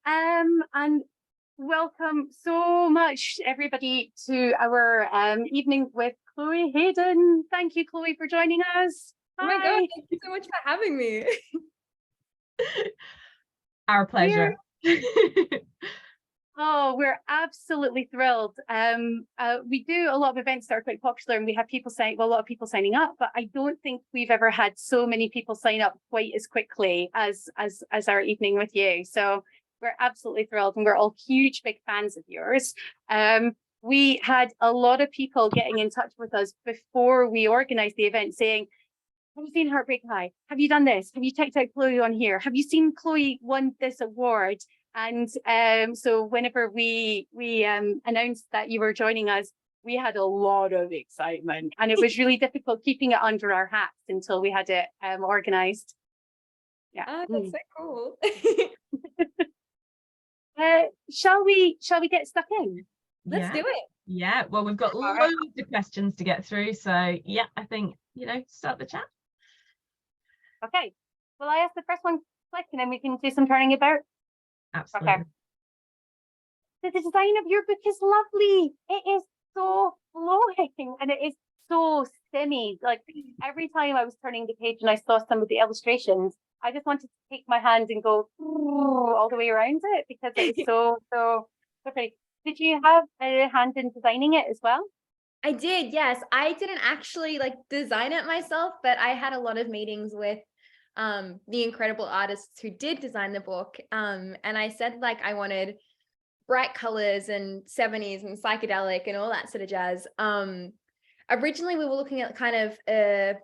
and welcome so much everybody to our evening with Chloé Hayden. Thank you, Chloé, for joining us. Oh my God, thank you so much for having me. Our pleasure. We're absolutely thrilled. We do a lot of events that are quite popular, and we have a lot of people signing up, but I don't think we've ever had so many people sign up quite as quickly as our evening with you. So we're absolutely thrilled, and we're all huge, big fans of yours. We had a lot of people getting in touch with us before we organized the event saying, have you seen Heartbreak High? Have you done this? Have you checked out Chloé on here? Have you seen Chloé won this award? And so whenever we announced that you were joining us, we had a lot of excitement, and it was really difficult keeping it under our hats until we had it organized. Yeah. Oh, that's so cool. Shall we get stuck in? Let's do it. Yeah, well, we've got loads of questions to get through, so yeah, I think, start the chat. Okay, well, I ask the first one quick, and then we can do some turning about. Absolutely. Okay. The design of your book is lovely. It is so flowing, and it is so stimmy. Like, every time I was turning the page and I saw some of the illustrations, I just wanted to take my hand and go all the way around it, because it is so pretty. Did you have a hand in designing it as well? I did, yes. I didn't actually design it myself, but I had a lot of meetings with the incredible artists who did design the book. And I said I wanted bright colors and 70s and psychedelic and all that sort of jazz. Originally we were looking at kind of to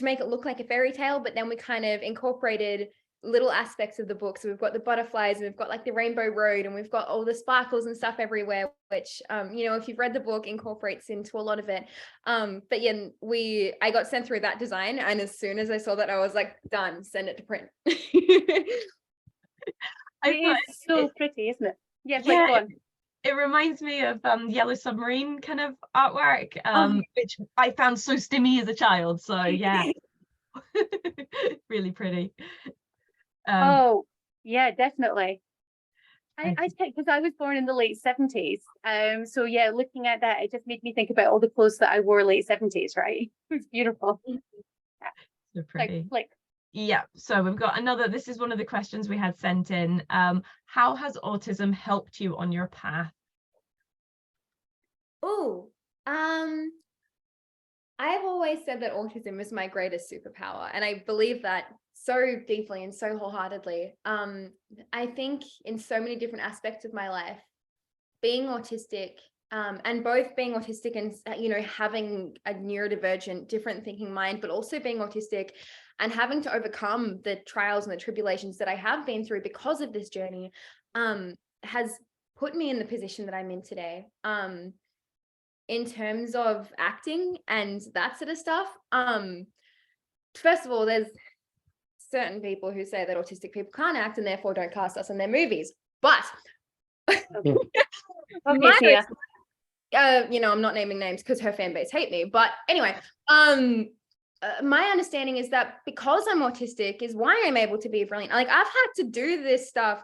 make it look like a fairy tale, but then we kind of incorporated little aspects of the book. So we've got the butterflies, and we've got the rainbow road, and we've got all the sparkles and stuff everywhere, which if you've read the book, incorporates into a lot of it. But yeah, I got sent through that design, and as soon as I saw that, I was like, done, send it to print. It's so pretty, isn't it? Yeah, go on. It reminds me of Yellow Submarine kind of artwork, which I found so stimmy as a child. So yeah, really pretty. Yeah, definitely. I think because I was born in the late 70s. So yeah, looking at that, it just made me think about all the clothes that I wore late 70s, right? It was beautiful. Yeah. So pretty. Like, yeah, so we've got another, this is one of the questions we had sent in. How has autism helped you on your path? I've always said that autism is my greatest superpower, and I believe that so deeply and so wholeheartedly. I think in so many different aspects of my life, being autistic, and both being autistic and having a neurodivergent, different thinking mind, but also being autistic and having to overcome the trials and the tribulations that I have been through because of this journey, has put me in the position that I'm in today. In terms of acting and that sort of stuff, first of all, there's certain people who say that autistic people can't act and therefore don't cast us in their movies. But I'm not naming names because her fan base hate me. But anyway, my understanding is that because I'm autistic is why I'm able to be brilliant. I've had to do this stuff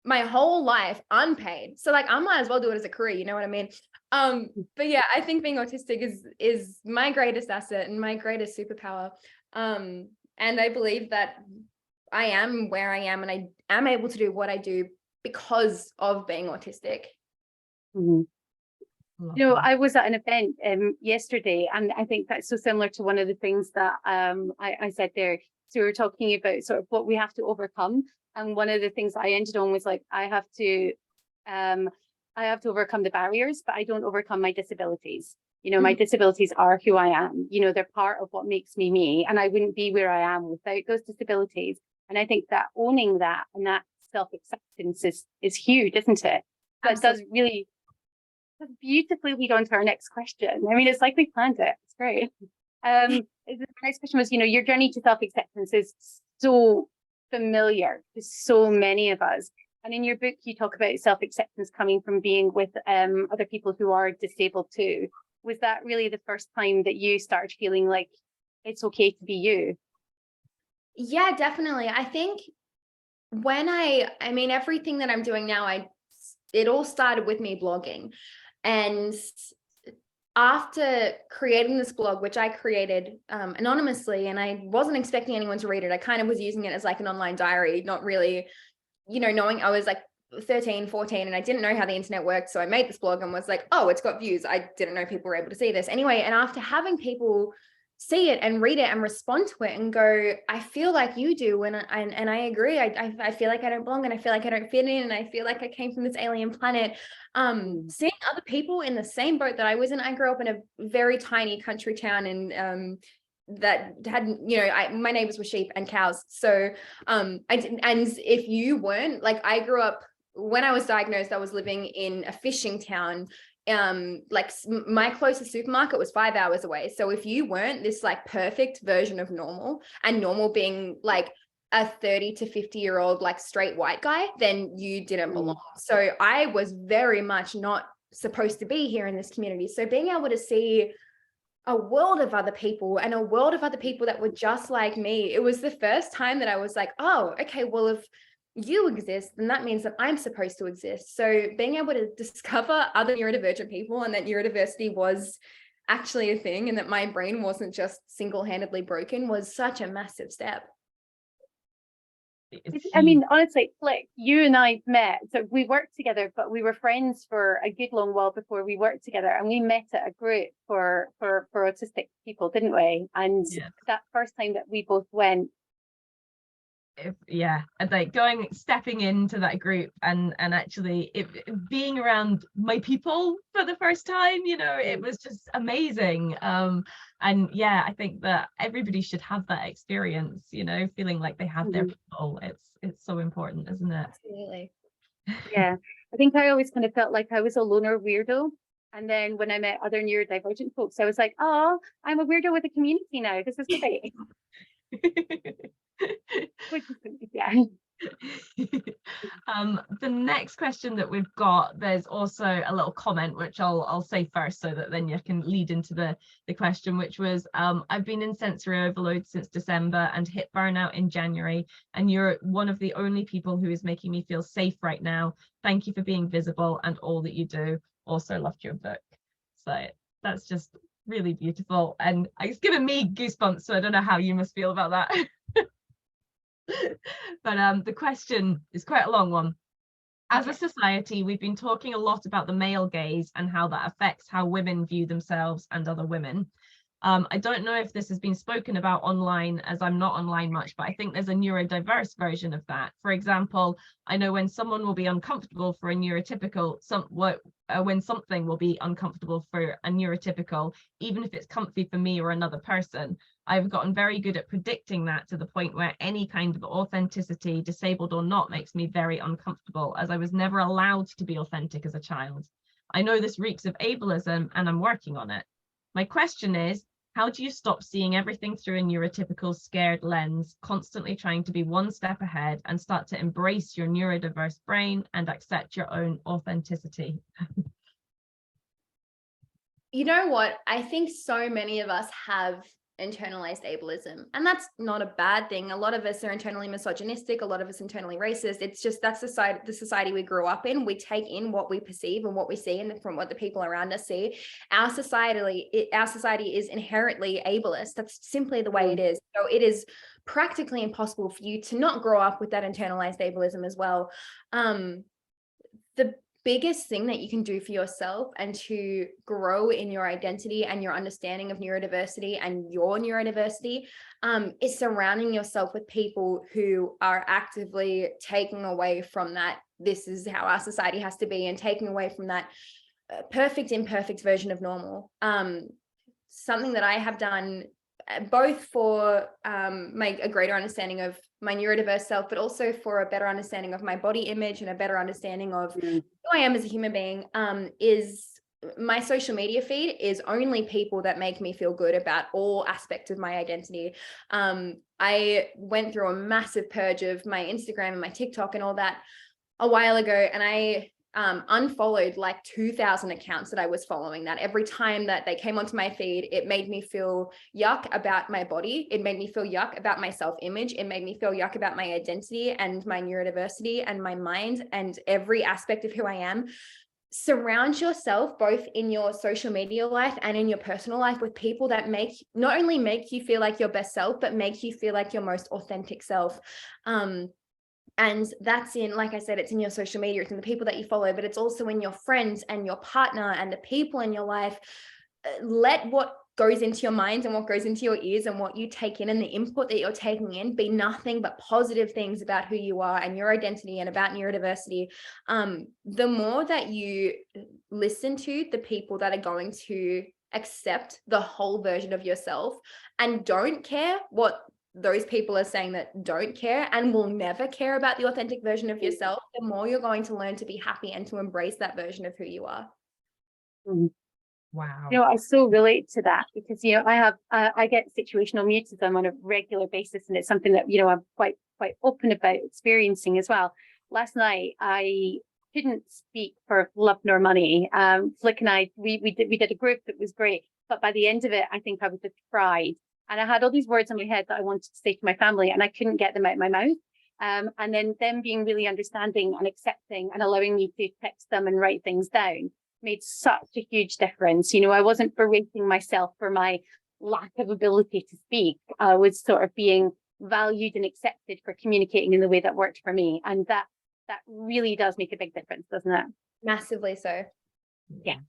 my whole life unpaid. So I might as well do it as a career, you know what I mean? But yeah, I think being autistic is my greatest asset and my greatest superpower. And I believe that I am where I am, and I am able to do what I do because of being autistic. Mm-hmm. I was at an event yesterday, and I think that's so similar to one of the things that I said there. So we were talking about sort of what we have to overcome. And one of the things I ended on was I have to overcome the barriers, but I don't overcome my disabilities. My disabilities are who I am. They're part of what makes me me, and I wouldn't be where I am without those disabilities. And I think that owning that and that self-acceptance is huge, isn't it? That does really beautifully lead on to our next question. I mean, it's like we planned it. It's great. The next question was, your journey to self-acceptance is so familiar to so many of us. And in your book, you talk about self-acceptance coming from being with other people who are disabled too. Was that really the first time that you started feeling like it's okay to be you? Yeah, definitely. I think I mean, everything that I'm doing now, it all started with me blogging. And after creating this blog, which I created anonymously, and I wasn't expecting anyone to read it, I kind of was using it as like an online diary, not really, knowing I was like 13, 14, and I didn't know how the internet worked. So I made this blog and was like, oh, it's got views. I didn't know people were able to see this. Anyway, and after having people see it and read it and respond to it and go, I feel like you do, and I agree. I feel like I don't belong, and I feel like I don't fit in, and I feel like I came from this alien planet. Seeing other people in the same boat that I was in. I grew up in a very tiny country town, and that had, my neighbors were sheep and cows. So and if you weren't, like, I grew up, when I was diagnosed, I was living in a fishing town. Like my closest supermarket was 5 hours away. So if you weren't this like perfect version of normal, and normal being like a 30 to 50-year-old like straight white guy, then you didn't belong. So I was very much not supposed to be here in this community. So being able to see a world of other people, and a world of other people that were just like me, it was the first time that I was like, oh, okay, well, if you exist, then that means that I'm supposed to exist. So being able to discover other neurodivergent people, and that neurodiversity was actually a thing, and that my brain wasn't just single-handedly broken, was such a massive step. I mean, honestly, like, you and I met, so we worked together, but we were friends for a good long while before we worked together, and we met at a group for autistic people, didn't we? And that first time that we both went, and like stepping into that group and actually being around my people for the first time, it was just amazing. And I think that everybody should have that experience, feeling like they have their people. It's so important, isn't it? Absolutely. Yeah, I think I always kind of felt like I was a loner weirdo. And then when I met other neurodivergent folks, I was like, oh, I'm a weirdo with a community now. This is great. The next question that we've got, there's also a little comment which I'll say first, so that then you can lead into the question, which was, I've been in sensory overload since December and hit burnout in January, and you're one of the only people who is making me feel safe right now. Thank you for being visible and all that you do. Also loved your book. So that's just really beautiful, and it's given me goosebumps, so I don't know how you must feel about that. But the question is quite a long one. As a society, we've been talking a lot about the male gaze and how that affects how women view themselves and other women. I don't know if this has been spoken about online, as I'm not online much, but I think there's a neurodiverse version of that. For example, I know when someone will be uncomfortable for a neurotypical, when something will be uncomfortable for a neurotypical, even if it's comfy for me or another person. I've gotten very good at predicting that, to the point where any kind of authenticity, disabled or not, makes me very uncomfortable, as I was never allowed to be authentic as a child. I know this reeks of ableism, and I'm working on it. My question is, how do you stop seeing everything through a neurotypical scared lens, constantly trying to be one step ahead, and start to embrace your neurodiverse brain and accept your own authenticity? You know what? I think so many of us have internalized ableism, and that's not a bad thing. A lot of us are internally misogynistic, a lot of us internally racist. It's just that's the society we grew up in. We take in what we perceive and what we see, and from what the people around us see. Our society is inherently ableist. That's simply the way it is. So it is practically impossible for you to not grow up with that internalized ableism as well. The biggest thing that you can do for yourself and to grow in your identity and your understanding of neurodiversity and your neurodiversity is surrounding yourself with people who are actively taking away from that. This is how our society has to be, and taking away from that perfect, imperfect version of normal. Something that I have done both for a greater understanding of my neurodiverse self, but also for a better understanding of my body image and a better understanding of who I am as a human being, is my social media feed is only people that make me feel good about all aspects of my identity. I went through a massive purge of my Instagram and my TikTok and all that a while ago, and I unfollowed like 2,000 accounts that I was following, that every time that they came onto my feed, it made me feel yuck about my body. It made me feel yuck about my self-image. It made me feel yuck about my identity and my neurodiversity and my mind and every aspect of who I am. Surround yourself both in your social media life and in your personal life with people that not only make you feel like your best self, but make you feel like your most authentic self. And that's in, like I said, it's in your social media, it's in the people that you follow, but it's also in your friends and your partner and the people in your life. Let what goes into your mind and what goes into your ears and what you take in and the input that you're taking in be nothing but positive things about who you are and your identity and about neurodiversity. The more that you listen to the people that are going to accept the whole version of yourself and don't care what those people are saying that don't care and will never care about the authentic version of yourself, the more you're going to learn to be happy and to embrace that version of who you are. Wow. I so relate to that because, I get situational mutism on a regular basis, and it's something that, I'm quite open about experiencing as well. Last night, I couldn't speak for love nor money. Flick and I, we did a group that was great, but by the end of it, I think I was just fried. And I had all these words in my head that I wanted to say to my family, and I couldn't get them out of my mouth. And then them being really understanding and accepting and allowing me to text them and write things down made such a huge difference. I wasn't berating myself for my lack of ability to speak. I was sort of being valued and accepted for communicating in the way that worked for me. And that really does make a big difference, doesn't it? Massively so. Yeah.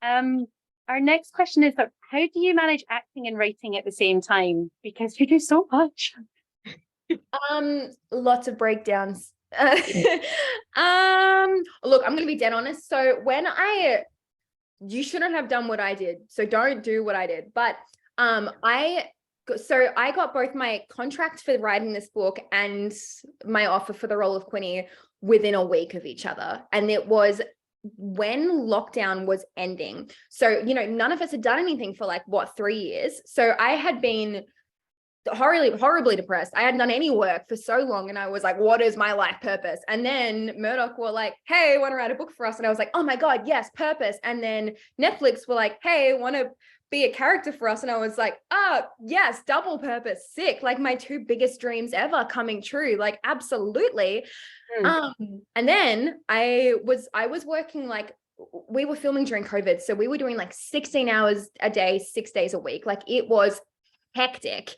Our next question is, how do you manage acting and writing at the same time? Because you do so much. Lots of breakdowns. Look, I'm going to be dead honest. So you shouldn't have done what I did. So don't do what I did. But I got both my contract for writing this book and my offer for the role of Quinny within a week of each other. And it was when lockdown was ending. So, none of us had done anything for 3 years. So I had been horribly depressed. I hadn't done any work for so long. And I was like, what is my life purpose? And then Murdoch were like, hey, want to write a book for us? And I was like, oh my God, yes, purpose. And then Netflix were like, hey, want to be a character for us? And I was like, oh yes, double purpose, sick. My 2 biggest dreams ever coming true. Absolutely. And then I was working, we were filming during COVID. So we were doing 16 hours a day, 6 days a week. It was hectic.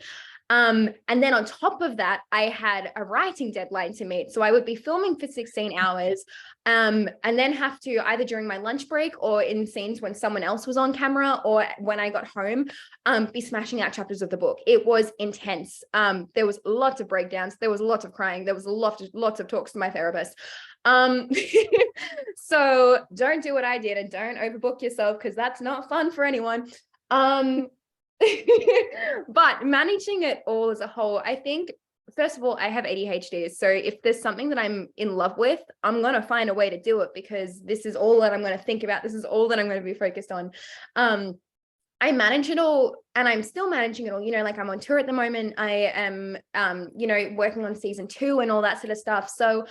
And then on top of that, I had a writing deadline to meet. So I would be filming for 16 hours, and then have to either during my lunch break or in scenes when someone else was on camera or when I got home, be smashing out chapters of the book. It was intense. There was lots of breakdowns. There was lots of crying. There was lots of talks to my therapist. So don't do what I did and don't overbook yourself, because that's not fun for anyone. But managing it all as a whole, I think, first of all, I have ADHD. So if there's something that I'm in love with, I'm going to find a way to do it, because this is all that I'm going to think about. This is all that I'm going to be focused on. I manage it all, and I'm still managing it all. I'm on tour at the moment. I am, working on season 2 and all that sort of stuff. So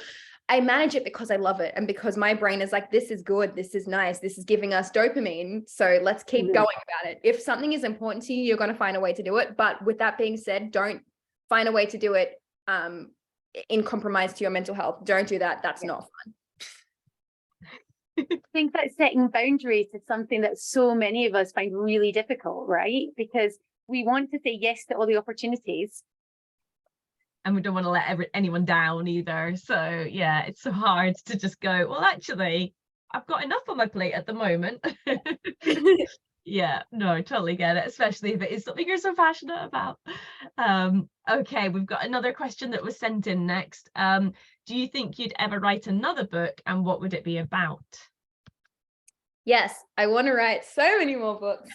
I manage it because I love it, and because my brain is like, this is good, this is nice, this is giving us dopamine, so let's keep going about it. If something is important to you, you're going to find a way to do it. But with that being said, don't find a way to do it in compromise to your mental health. Don't do that. That's not fun. I think that setting boundaries is something that so many of us find really difficult, right? Because we want to say yes to all the opportunities, and we don't want to let anyone down either. So yeah, it's so hard to just go, well, actually, I've got enough on my plate at the moment. Yeah, no, totally get it, especially if it is something you're so passionate about. Okay, we've got another question that was sent in next. Do you think you'd ever write another book, and what would it be about? Yes, I want to write so many more books.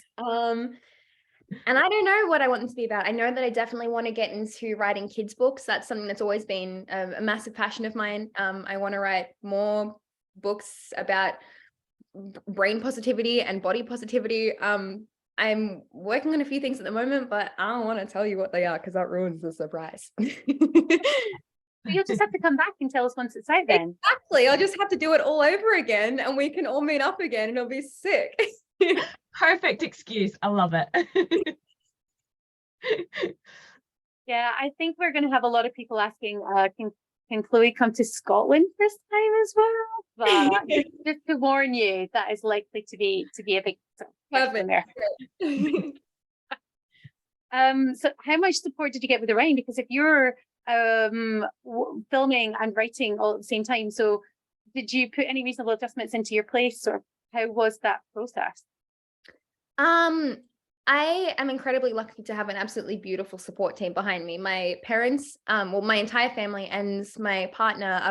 And I don't know what I want them to be about. I know that I definitely want to get into writing kids' books. That's something that's always been a massive passion of mine. I want to write more books about brain positivity and body positivity. I'm working on a few things at the moment, but I don't want to tell you what they are because that ruins the surprise. You'll just have to come back and tell us once it's out then. Exactly. I'll just have to do it all over again and we can all meet up again and it'll be sick. Perfect excuse. I love it. Yeah, I think we're going to have a lot of people asking, can Chloe come to Scotland this time as well? But just to warn you, that is likely to be a big question there. So how much support did you get with the writing? Because if you're filming and writing all at the same time, so did you put any reasonable adjustments into your place, or how was that process? I am incredibly lucky to have an absolutely beautiful support team behind me. My parents, well, my entire family and my partner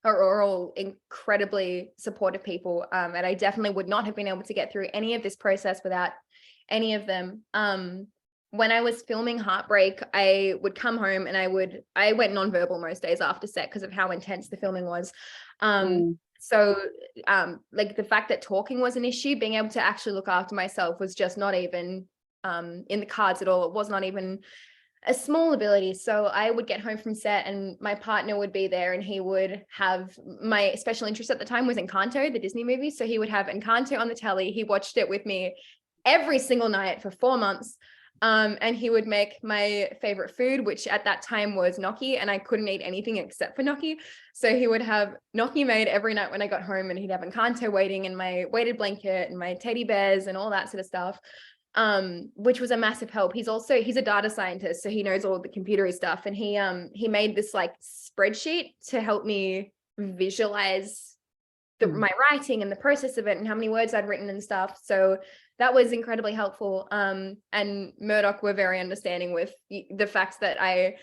are all incredibly supportive people. And I definitely would not have been able to get through any of this process without any of them. When I was filming Heartbreak, I would come home and I went nonverbal most days after set because of how intense the filming was. So like the fact that talking was an issue, being able to actually look after myself was just not even in the cards at all. It was not even a small ability. So I would get home from set and my partner would be there and he would have, my special interest at the time was Encanto, the Disney movie. So he would have Encanto on the telly. He watched it with me every single night for 4 months. And he would make my favorite food, which at that time was gnocchi, and I couldn't eat anything except for gnocchi. So he would have gnocchi made every night when I got home, and he'd have Encanto waiting and my weighted blanket and my teddy bears and all that sort of stuff, which was a massive help. He's a data scientist, so he knows all the computery stuff, and he made this like spreadsheet to help me visualize my writing and the process of it and how many words I'd written and stuff. So that was incredibly helpful. And Murdoch were very understanding with the fact that I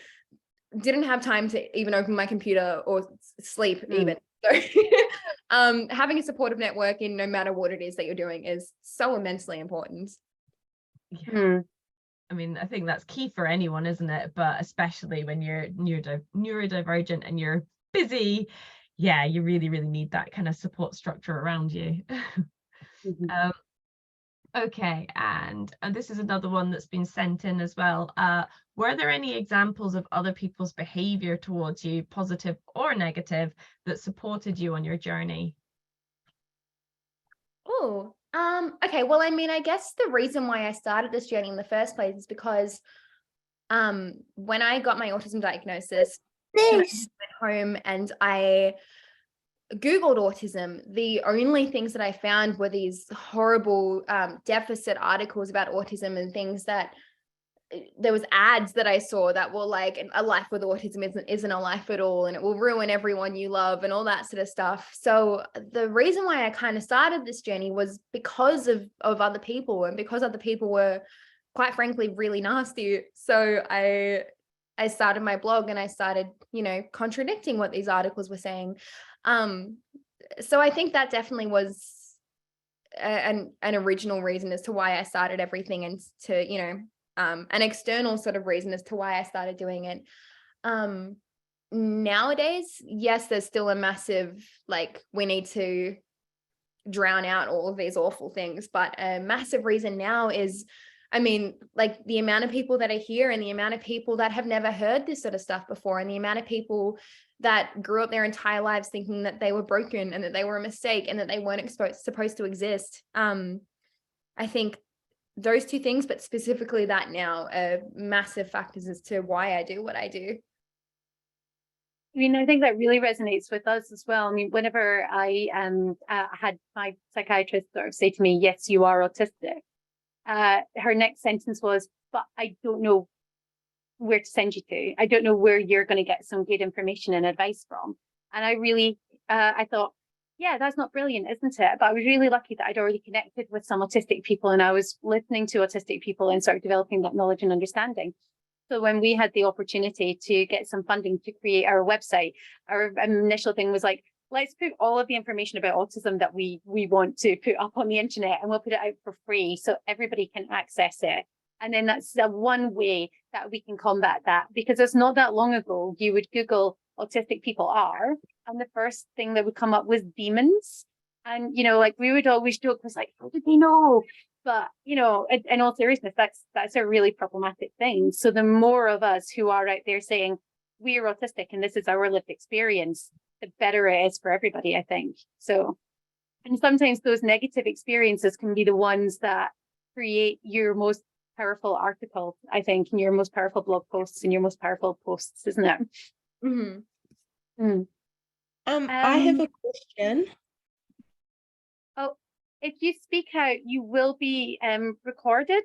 didn't have time to even open my computer or sleep even. So having a supportive network in no matter what it is that you're doing is so immensely important. Yeah. I mean, I think that's key for anyone, isn't it? But especially when you're neurodivergent and you're busy, yeah, you really, really need that kind of support structure around you. Okay, and this is another one that's been sent in as well. Were there any examples of other people's behavior towards you, positive or negative, that supported you on your journey? Oh, okay. Well, I mean, I guess the reason why I started this journey in the first place is because when I got my autism diagnosis, I went home and I Googled autism. The only things that I found were these horrible deficit articles about autism and things that there was ads that I saw that were like, a life with autism isn't a life at all, and it will ruin everyone you love and all that sort of stuff. So the reason why I kind of started this journey was because of other people, and because other people were, quite frankly, really nasty. So I started my blog and I started, contradicting what these articles were saying. So I think that definitely was an original reason as to why I started everything, and to, an external sort of reason as to why I started doing it. Nowadays, yes, there's still a massive, like, we need to drown out all of these awful things, but a massive reason now is, I mean, like, the amount of people that are here and the amount of people that have never heard this sort of stuff before, and the amount of people that grew up their entire lives thinking that they were broken and that they were a mistake and that they weren't supposed to exist. I think those two things, but specifically that now, are massive factors as to why I do what I do. I mean, I think that really resonates with us as well. I mean, whenever I had my psychiatrist sort of say to me, "Yes, you are autistic," her next sentence was, "But I don't know where to send you to. I don't know where you're going to get some good information and advice from." And I really, I thought, yeah, that's not brilliant, isn't it? But I was really lucky that I'd already connected with some autistic people, and I was listening to autistic people and sort of developing that knowledge and understanding. So when we had the opportunity to get some funding to create our website, our initial thing was like, let's put all of the information about autism that we want to put up on the internet, and we'll put it out for free so everybody can access it. And then that's the one way that we can combat that, because it's not that long ago you would Google autistic people are, and the first thing that would come up was demons. And, like, we would always joke, was like, how did they know? But, in all seriousness, that's a really problematic thing. So the more of us who are out there saying, we're autistic and this is our lived experience, the better it is for everybody, I think. So, and sometimes those negative experiences can be the ones that create your most powerful article, I think, and your most powerful blog posts and your most powerful posts, isn't it? Mm-hmm. I have a question. Oh, if you speak out, you will be recorded.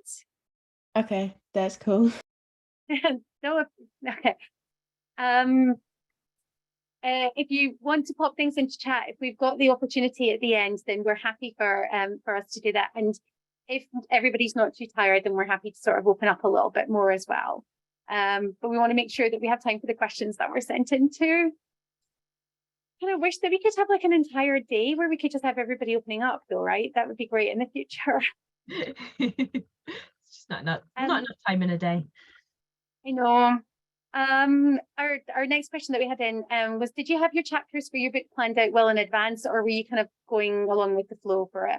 Okay, that's cool. No, okay. If you want to pop things into chat, if we've got the opportunity at the end, then we're happy for us to do that. And if everybody's not too tired, then we're happy to sort of open up a little bit more as well. But we want to make sure that we have time for the questions that were sent in too. Kind of wish that we could have like an entire day where we could just have everybody opening up though, right? That would be great in the future. It's just not enough time in a day. I know. Our next question that we had in was, did you have your chapters for your book planned out well in advance, or were you kind of going along with the flow for it?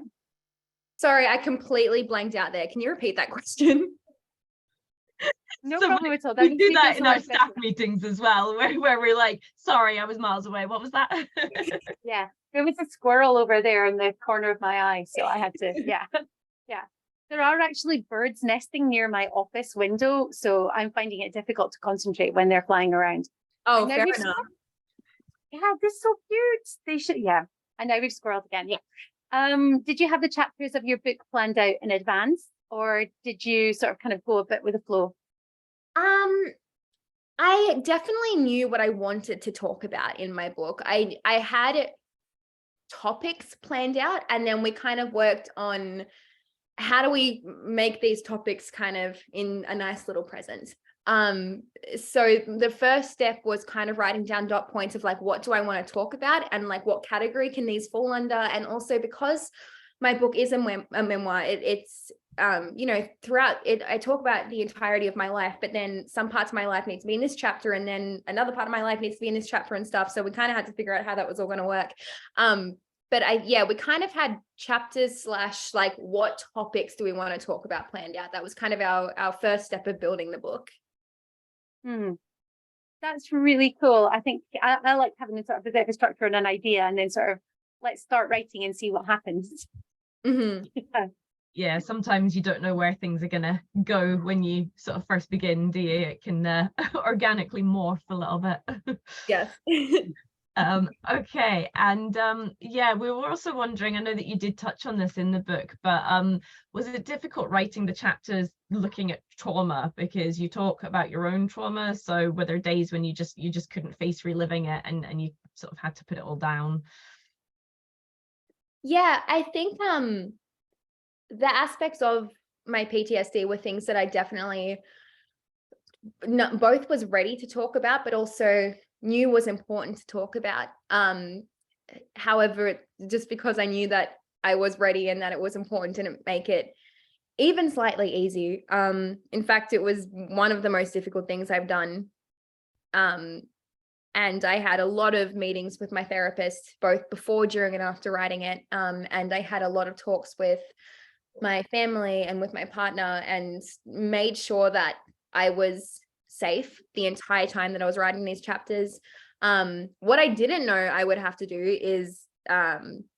Sorry, I completely blanked out there. Can you repeat that question? No So problem at all. We do that in our staff meetings as well, where we're like, sorry, I was miles away. What was that? Yeah, there was a squirrel over there in the corner of my eye, so I had to, yeah. There are actually birds nesting near my office window, so I'm finding it difficult to concentrate when they're flying around. Oh, fair enough. Yeah, they're so cute. They should, yeah. And now we've squirreled again, yeah. Did you have the chapters of your book planned out in advance, or did you sort of kind of go a bit with the flow? I definitely knew what I wanted to talk about in my book. I had topics planned out, and then we kind of worked on how do we make these topics kind of in a nice little present. So the first step was kind of writing down dot points of like, what do I want to talk about, and like what category can these fall under? And also, because my book is a memoir, it's you know, throughout it, I talk about the entirety of my life, but then some parts of my life need to be in this chapter, and then another part of my life needs to be in this chapter and stuff. So we kind of had to figure out how that was all going to work. But we kind of had chapters / like, what topics do we want to talk about planned out? That was kind of our first step of building the book. That's really cool. I think I like having a sort of a bit of a structure and an idea, and then sort of let's start writing and see what happens. Yeah, sometimes you don't know where things are gonna go when you sort of first begin, do you? It can organically morph a little bit. Yes. Okay, and yeah, we were also wondering, I know that you did touch on this in the book, but was it difficult writing the chapters looking at trauma, because you talk about your own trauma? So were there days when you just couldn't face reliving it, and you sort of had to put it all down? Yeah, I think the aspects of my PTSD were things that I definitely both was ready to talk about, but also knew was important to talk about. However, just because I knew that I was ready and that it was important, didn't make it even slightly easy. In fact, it was one of the most difficult things I've done. And I had a lot of meetings with my therapist, both before, during, and after writing it. And I had a lot of talks with my family and with my partner, and made sure that I was safe the entire time that I was writing these chapters. What I didn't know I would have to do is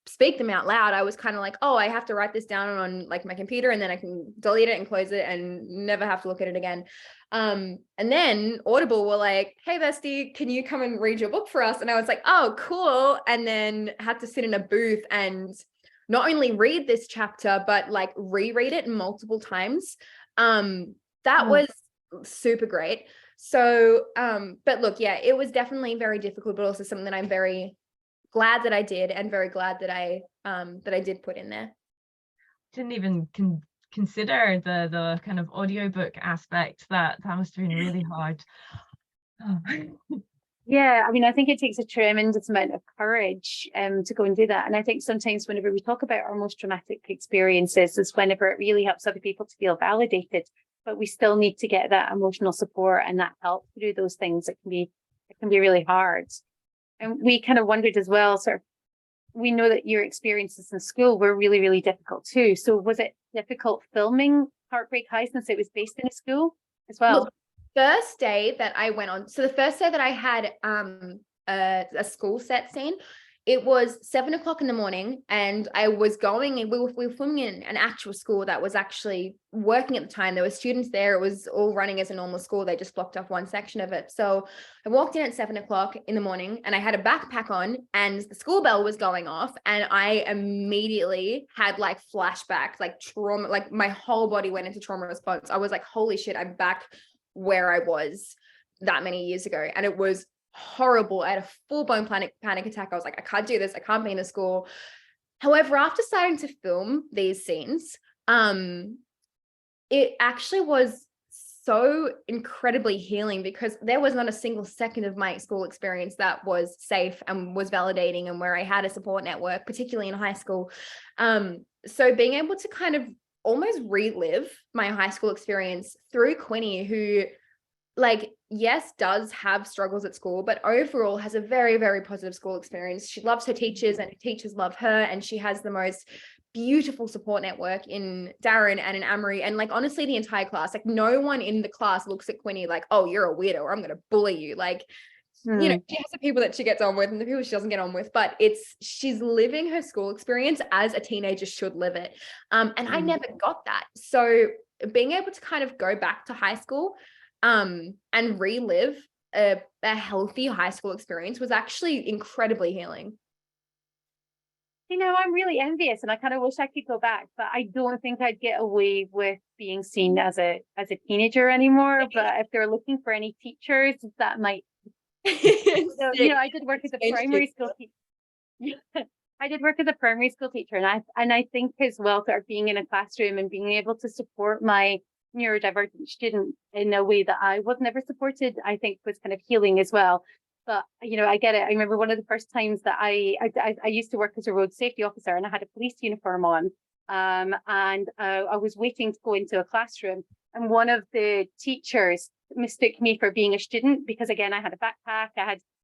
speak them out loud. I was kind of like, oh, I have to write this down on like my computer, and then I can delete it and close it and never have to look at it again. And then Audible were like, hey bestie, can you come and read your book for us? And I was like, oh cool. And then had to sit in a booth and not only read this chapter, but like reread it multiple times. That was super great. So but look, yeah, it was definitely very difficult, but also something that I'm very glad that I did, and very glad that I did put in there. Didn't even consider the kind of audiobook aspect. That must have been really hard. Yeah, I mean, I think it takes a tremendous amount of courage to go and do that. And I think sometimes whenever we talk about our most traumatic experiences is whenever it really helps other people to feel validated, but we still need to get that emotional support and that help through those things. It can be really hard. And we kind of wondered as well, sort of, we know that your experiences in school were really, really difficult too. So was it difficult filming Heartbreak High, since it was based in a school as well? Look, first day that I went on, so the first day that I had a school set scene, it was 7 o'clock in the morning, and I was going, and we were filming in an actual school that was actually working at the time. There were students there. It was all running as a normal school. They just blocked off one section of it. So I walked in at 7 o'clock in the morning, and I had a backpack on, and the school bell was going off, and I immediately had like flashbacks, like trauma, like my whole body went into trauma response. I was like, holy shit, I'm back where I was that many years ago. And it was horrible. I had a full-blown panic attack. I was like, I can't do this. I can't be in a school. However, after starting to film these scenes, it actually was so incredibly healing, because there was not a single second of my school experience that was safe and was validating, and where I had a support network, particularly in high school. So being able to kind of almost relive my high school experience through Quinny, who, like, yes, does have struggles at school, but overall has a very, very positive school experience. She loves her teachers, and her teachers love her, and she has the most beautiful support network in Darren and in Amory, and like honestly the entire class. Like, no one in the class looks at Quinny like, oh, you're a weirdo, or I'm gonna bully you. Like, you know, she has the people that she gets on with and the people she doesn't get on with, but she's living her school experience as a teenager should live it. And I never got that. So being able to kind of go back to high school and relive a healthy high school experience was actually incredibly healing. You know, I'm really envious, and I kind of wish I could go back, but I don't think I'd get away with being seen as a teenager anymore. But if they're looking for any teachers, that might. You know, I did work as a primary school teacher. I did work as a primary school teacher, and I think as well, sort of being in a classroom and being able to support my neurodivergent student in a way that I was never supported, I think was kind of healing as well. But you know, I get it. I remember one of the first times that I used to work as a road safety officer, and I had a police uniform on, and I was waiting to go into a classroom, and one of the teachers mistook me for being a student, because again, I had a backpack,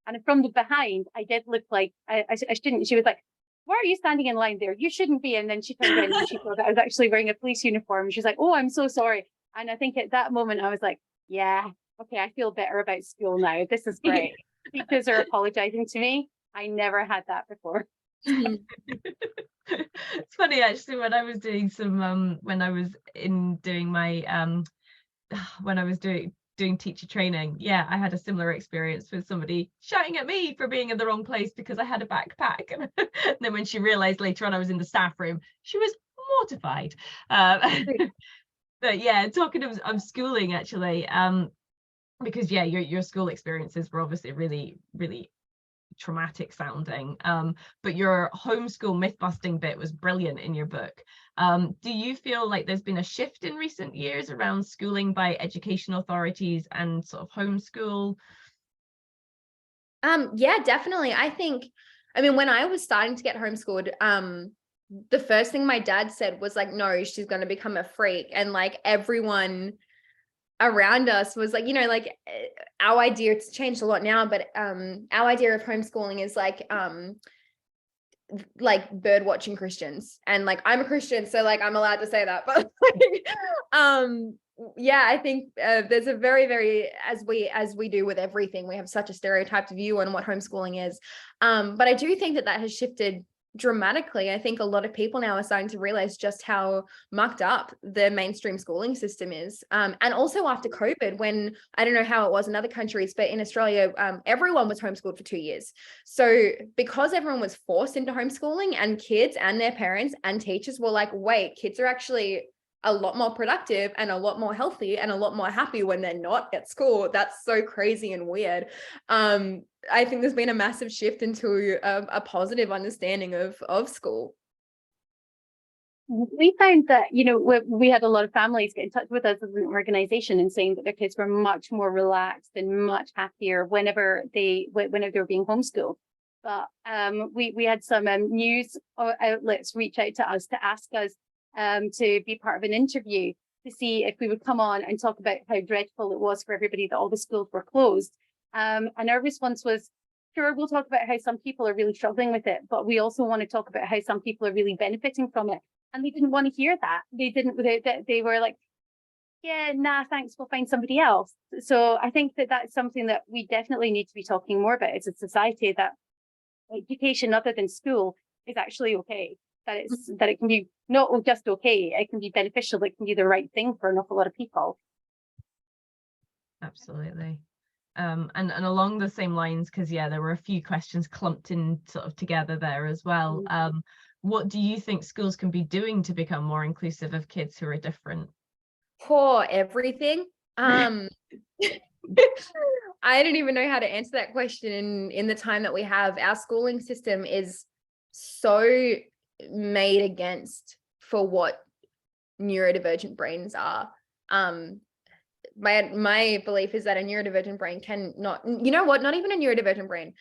and from the behind, I did look like a student. She was like, why are you standing in line there? You shouldn't be. And then she turned around and she thought that I was actually wearing a police uniform. She's like, oh, I'm so sorry. And I think at that moment, I was like, yeah, okay, I feel better about school now. This is great. Teachers are apologizing to me. I never had that before. It's funny, actually, when I was doing some when I was doing my when I was doing teacher training, yeah, I had a similar experience with somebody shouting at me for being in the wrong place because I had a backpack. And then when she realized later on I was in the staff room, she was mortified. But yeah, talking of schooling, actually, because yeah, your school experiences were obviously really, really traumatic sounding, but your homeschool myth busting bit was brilliant in your book. Do you feel like there's been a shift in recent years around schooling by education authorities and sort of homeschool? Yeah, definitely. I mean, when I was starting to get homeschooled, the first thing my dad said was like, no, she's going to become a freak. And like everyone around us was like, you know, like our idea, it's changed a lot now, but our idea of homeschooling is like bird watching Christians. And like, I'm a Christian, so like I'm allowed to say that, but like, yeah, I think there's a very, very, as we do with everything, we have such a stereotyped view on what homeschooling is. But I do think that has shifted dramatically. I think a lot of people now are starting to realize just how mucked up the mainstream schooling system is. And also after COVID, when I don't know how it was in other countries, but in Australia, everyone was homeschooled for 2 years. So because everyone was forced into homeschooling, and kids and their parents and teachers were like, wait, kids are actually a lot more productive and a lot more healthy and a lot more happy when they're not at school. That's so crazy and weird. I think there's been a massive shift into a positive understanding of school. We found that, you know, we had a lot of families get in touch with us as an organization and saying that their kids were much more relaxed and much happier whenever they were being homeschooled. But we had some news outlets reach out to us to ask us to be part of an interview to see if we would come on and talk about how dreadful it was for everybody that all the schools were closed. And our response was, sure, we'll talk about how some people are really struggling with it, but we also want to talk about how some people are really benefiting from it. And they didn't want to hear that. They were like, yeah, nah, thanks, we'll find somebody else. So I think that that's something that we definitely need to be talking more about as a society, that education other than school is actually okay. That it can be not just okay, it can be beneficial, it can be the right thing for an awful lot of people. Absolutely. And along the same lines, because yeah, there were a few questions clumped in sort of together there as well. What do you think schools can be doing to become more inclusive of kids who are different? For everything. I don't even know how to answer that question in the time that we have. Our schooling system is so made against for what neurodivergent brains are. My belief is that a neurodivergent brain cannot, you know what, not even a neurodivergent brain.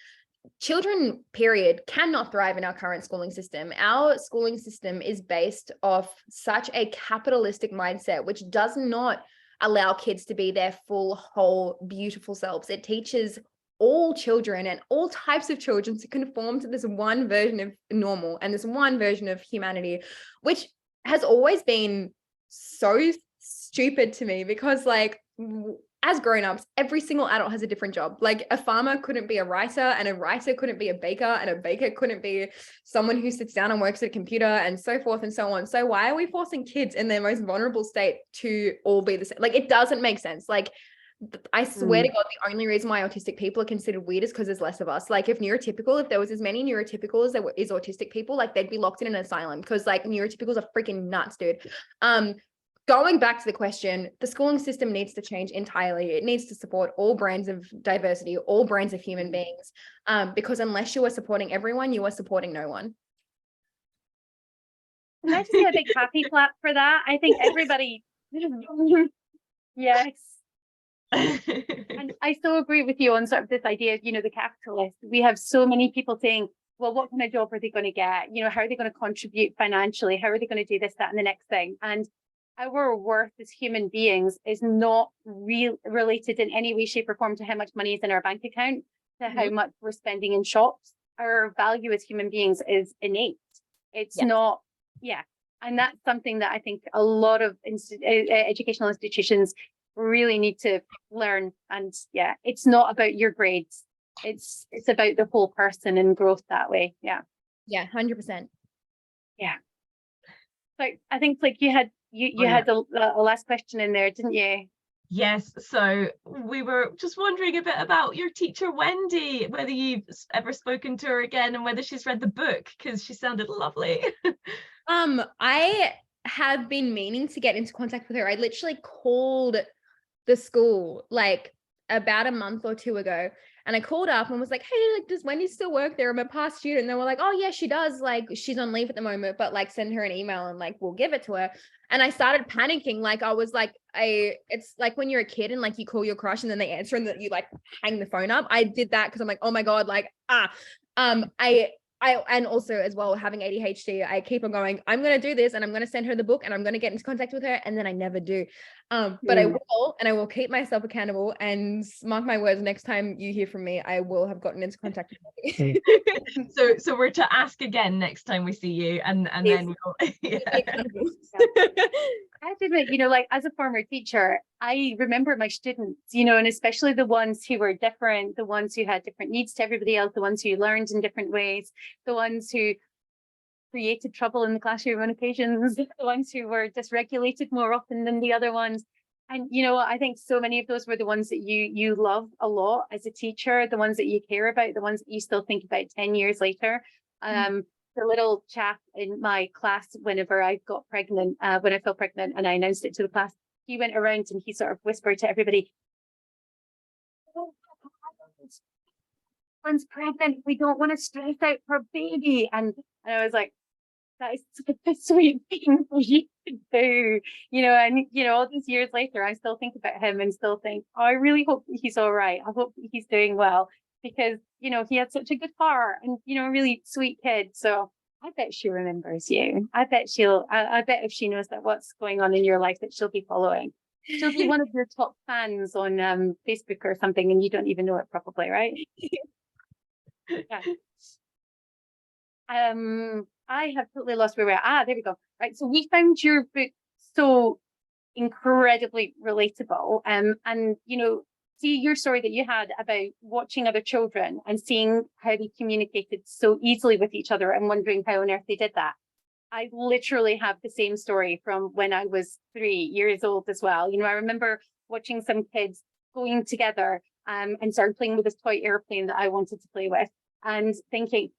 Children, period, cannot thrive in our current schooling system. Our schooling system is based off such a capitalistic mindset, which does not allow kids to be their full, whole, beautiful selves. It teaches all children and all types of children to conform to this one version of normal and this one version of humanity, which has always been so stupid to me, because like, as grown-ups, every single adult has a different job. Like a farmer couldn't be a writer, and a writer couldn't be a baker, and a baker couldn't be someone who sits down and works at a computer, and so forth and so on. So why are we forcing kids in their most vulnerable state to all be the same? Like, it doesn't make sense. Like, I swear to God, the only reason why autistic people are considered weird is because there's less of us. Like, if there was as many neurotypical as there is autistic people, like they'd be locked in an asylum, because like neurotypicals are freaking nuts, dude. Going back to the question, the schooling system needs to change entirely. It needs to support all brands of diversity, all brands of human beings, because unless you are supporting everyone, you are supporting no one. Can I just get a big happy clap for that? I think everybody, yes. And I so agree with you on sort of this idea of, the capitalist. We have so many people saying, well, what kind of job are they going to get? How are they going to contribute financially? How are they going to do this, that, and the next thing? And our worth as human beings is not related in any way, shape, or form to how much money is in our bank account, to how much we're spending in shops. Our value as human beings is innate. It's not, and that's something that I think a lot of educational institutions really need to learn. And it's not about your grades. It's about the whole person and growth that way. Yeah, 100%. Yeah. So I think like you had a last question in there, didn't you? Yes. So we were just wondering a bit about your teacher, Wendy, whether you've ever spoken to her again and whether she's read the book, because she sounded lovely. I have been meaning to get into contact with her. I literally called the school like about a month or two ago, and I called up and was like, hey, like, does Wendy still work there? I'm a past student. And they were like, oh yeah, she does. Like, she's on leave at the moment, but like send her an email and like we'll give it to her. And I started panicking. Like, I was like, it's like when you're a kid and like you call your crush and then they answer and that you like hang the phone up. I did that because I'm like, oh my God, like, I and also as well, having ADHD, I keep on going, I'm going to do this and I'm going to send her the book and I'm going to get into contact with her. And then I never do. But I will, and I will keep myself accountable, and mark my words, next time you hear from me, I will have gotten into contact with you. So we're to ask again next time we see you, and then we'll I have to admit, like as a former teacher, I remember my students, and especially the ones who were different, the ones who had different needs to everybody else, the ones who learned in different ways, the ones who created trouble in the classroom on occasions, the ones who were dysregulated more often than the other ones. And I think so many of those were the ones that you love a lot as a teacher, the ones that you care about, the ones that you still think about 10 years later. The little chap in my class, whenever I got pregnant, when I fell pregnant and I announced it to the class, he went around and he sort of whispered to everybody, "One's pregnant, we don't want to stress out her baby." And I was like, that is such a sweet thing for you to do, and all these years later, I still think about him and still think, oh, I really hope he's all right. I hope he's doing well, because, he had such a good heart and, a really sweet kid. So I bet she remembers you. I bet I bet if she knows that what's going on in your life, that she'll be following. She'll be one of your top fans on Facebook or something, and you don't even know it probably, right? Yeah. I have totally lost where we're at. There we go. Right. So we found your book so incredibly relatable. And you know, see your story that you had about watching other children and seeing how they communicated so easily with each other and wondering how on earth they did that. I literally have the same story from when I was 3 years old as well. You know, I remember watching some kids going together and started playing with this toy airplane that I wanted to play with and thinking,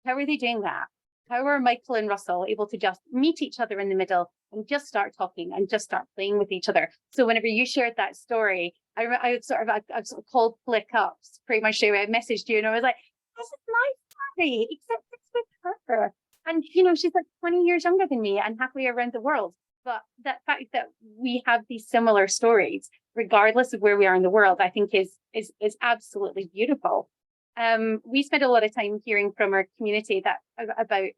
how are they doing that? How are Michael and Russell able to just meet each other in the middle and just start talking and just start playing with each other? So whenever you shared that story, I sort of called Flick up pretty much straight away. I messaged you and I was like, this is my story, except it's with her. And, you know, she's like 20 years younger than me and halfway around the world. But that fact that we have these similar stories, regardless of where we are in the world, I think is absolutely beautiful. We spend a lot of time hearing from our community that about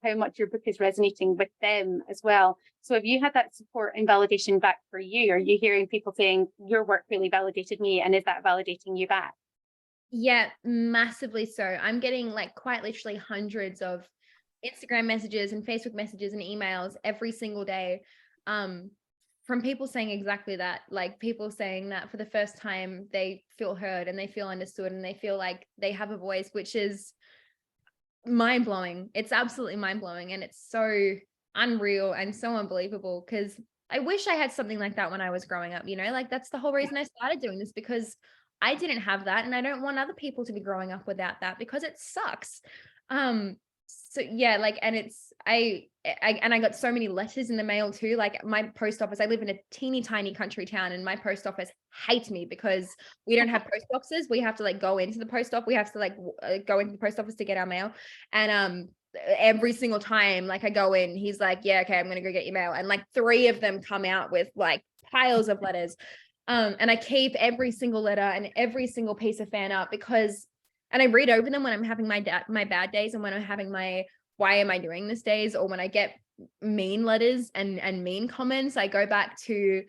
how much your book is resonating with them as well. So have you had that support and validation back for you? Are you hearing people saying your work really validated me, and is that validating you back? Yeah, massively so. I'm getting like quite literally hundreds of Instagram messages and Facebook messages and emails every single day from people saying exactly that. Like people saying that for the first time they feel heard and they feel understood and they feel like they have a voice, which is mind-blowing. It's absolutely mind-blowing, and it's so unreal and so unbelievable, because I wish I had something like that when I was growing up, you know, like that's the whole reason I started doing this, because I didn't have that, and I don't want other people to be growing up without that, because it sucks. So yeah, like, and it's I got so many letters in the mail too. Like my post office, I live in a teeny tiny country town, and my post office hates me because we don't have post boxes. We have to like go into the post office. We have to like go into the post office to get our mail. And every single time like I go in, he's like, yeah, okay, I'm gonna go get your mail. And like 3 of them come out with like piles of letters. And I keep every single letter and every single piece of fan art and I read over them when I'm having my bad days, and when I'm having my why am I doing this days, or when I get mean letters and mean comments, I go back to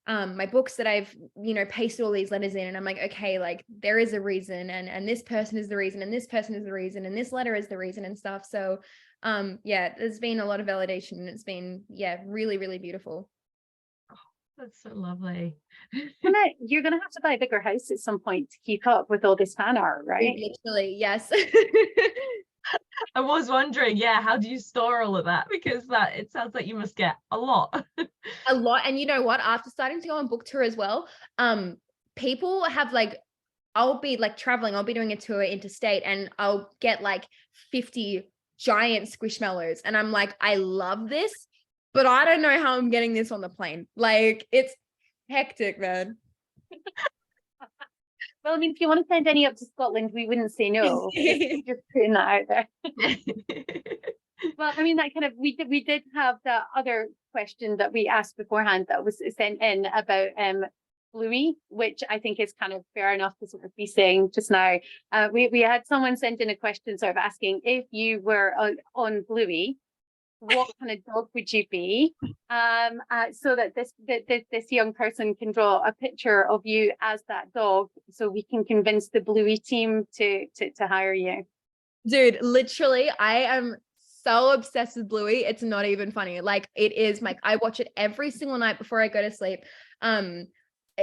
my books that I've, you know, pasted all these letters in, and I'm like, okay, like there is a reason, and this person is the reason, and this person is the reason, and this letter is the reason and stuff. So yeah, there's been a lot of validation, and it's been, yeah, really, really beautiful. That's so lovely. You're gonna have to buy a bigger house at some point to keep up with all this fan art, right? Literally, yes. I was wondering, yeah, how do you store all of that? Because it sounds like you must get a lot. A lot. And you know what? After starting to go on book tour as well, people have like, I'll be like traveling, I'll be doing a tour interstate, and I'll get like 50 giant squishmallows. And I'm like, I love this, but I don't know how I'm getting this on the plane. Like it's hectic, man. Well, I mean, if you want to send any up to Scotland, we wouldn't say no. Just putting that out there. Well, I mean, that kind of we did have the other question that we asked beforehand that was sent in about Bluey, which I think is kind of fair enough to sort of be saying just now. We had someone send in a question sort of asking, if you were on Bluey, what kind of dog would you be? So that this young person can draw a picture of you as that dog, so we can convince the Bluey team to hire you. Dude, literally, I am so obsessed with Bluey. It's not even funny. Like it is like I watch it every single night before I go to sleep.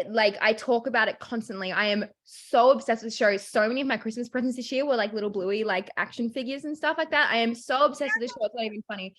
Like I talk about it constantly. I am so obsessed with the show. So many of my Christmas presents this year were like little Bluey, like action figures and stuff like that. I am so obsessed with the show. It's not even funny.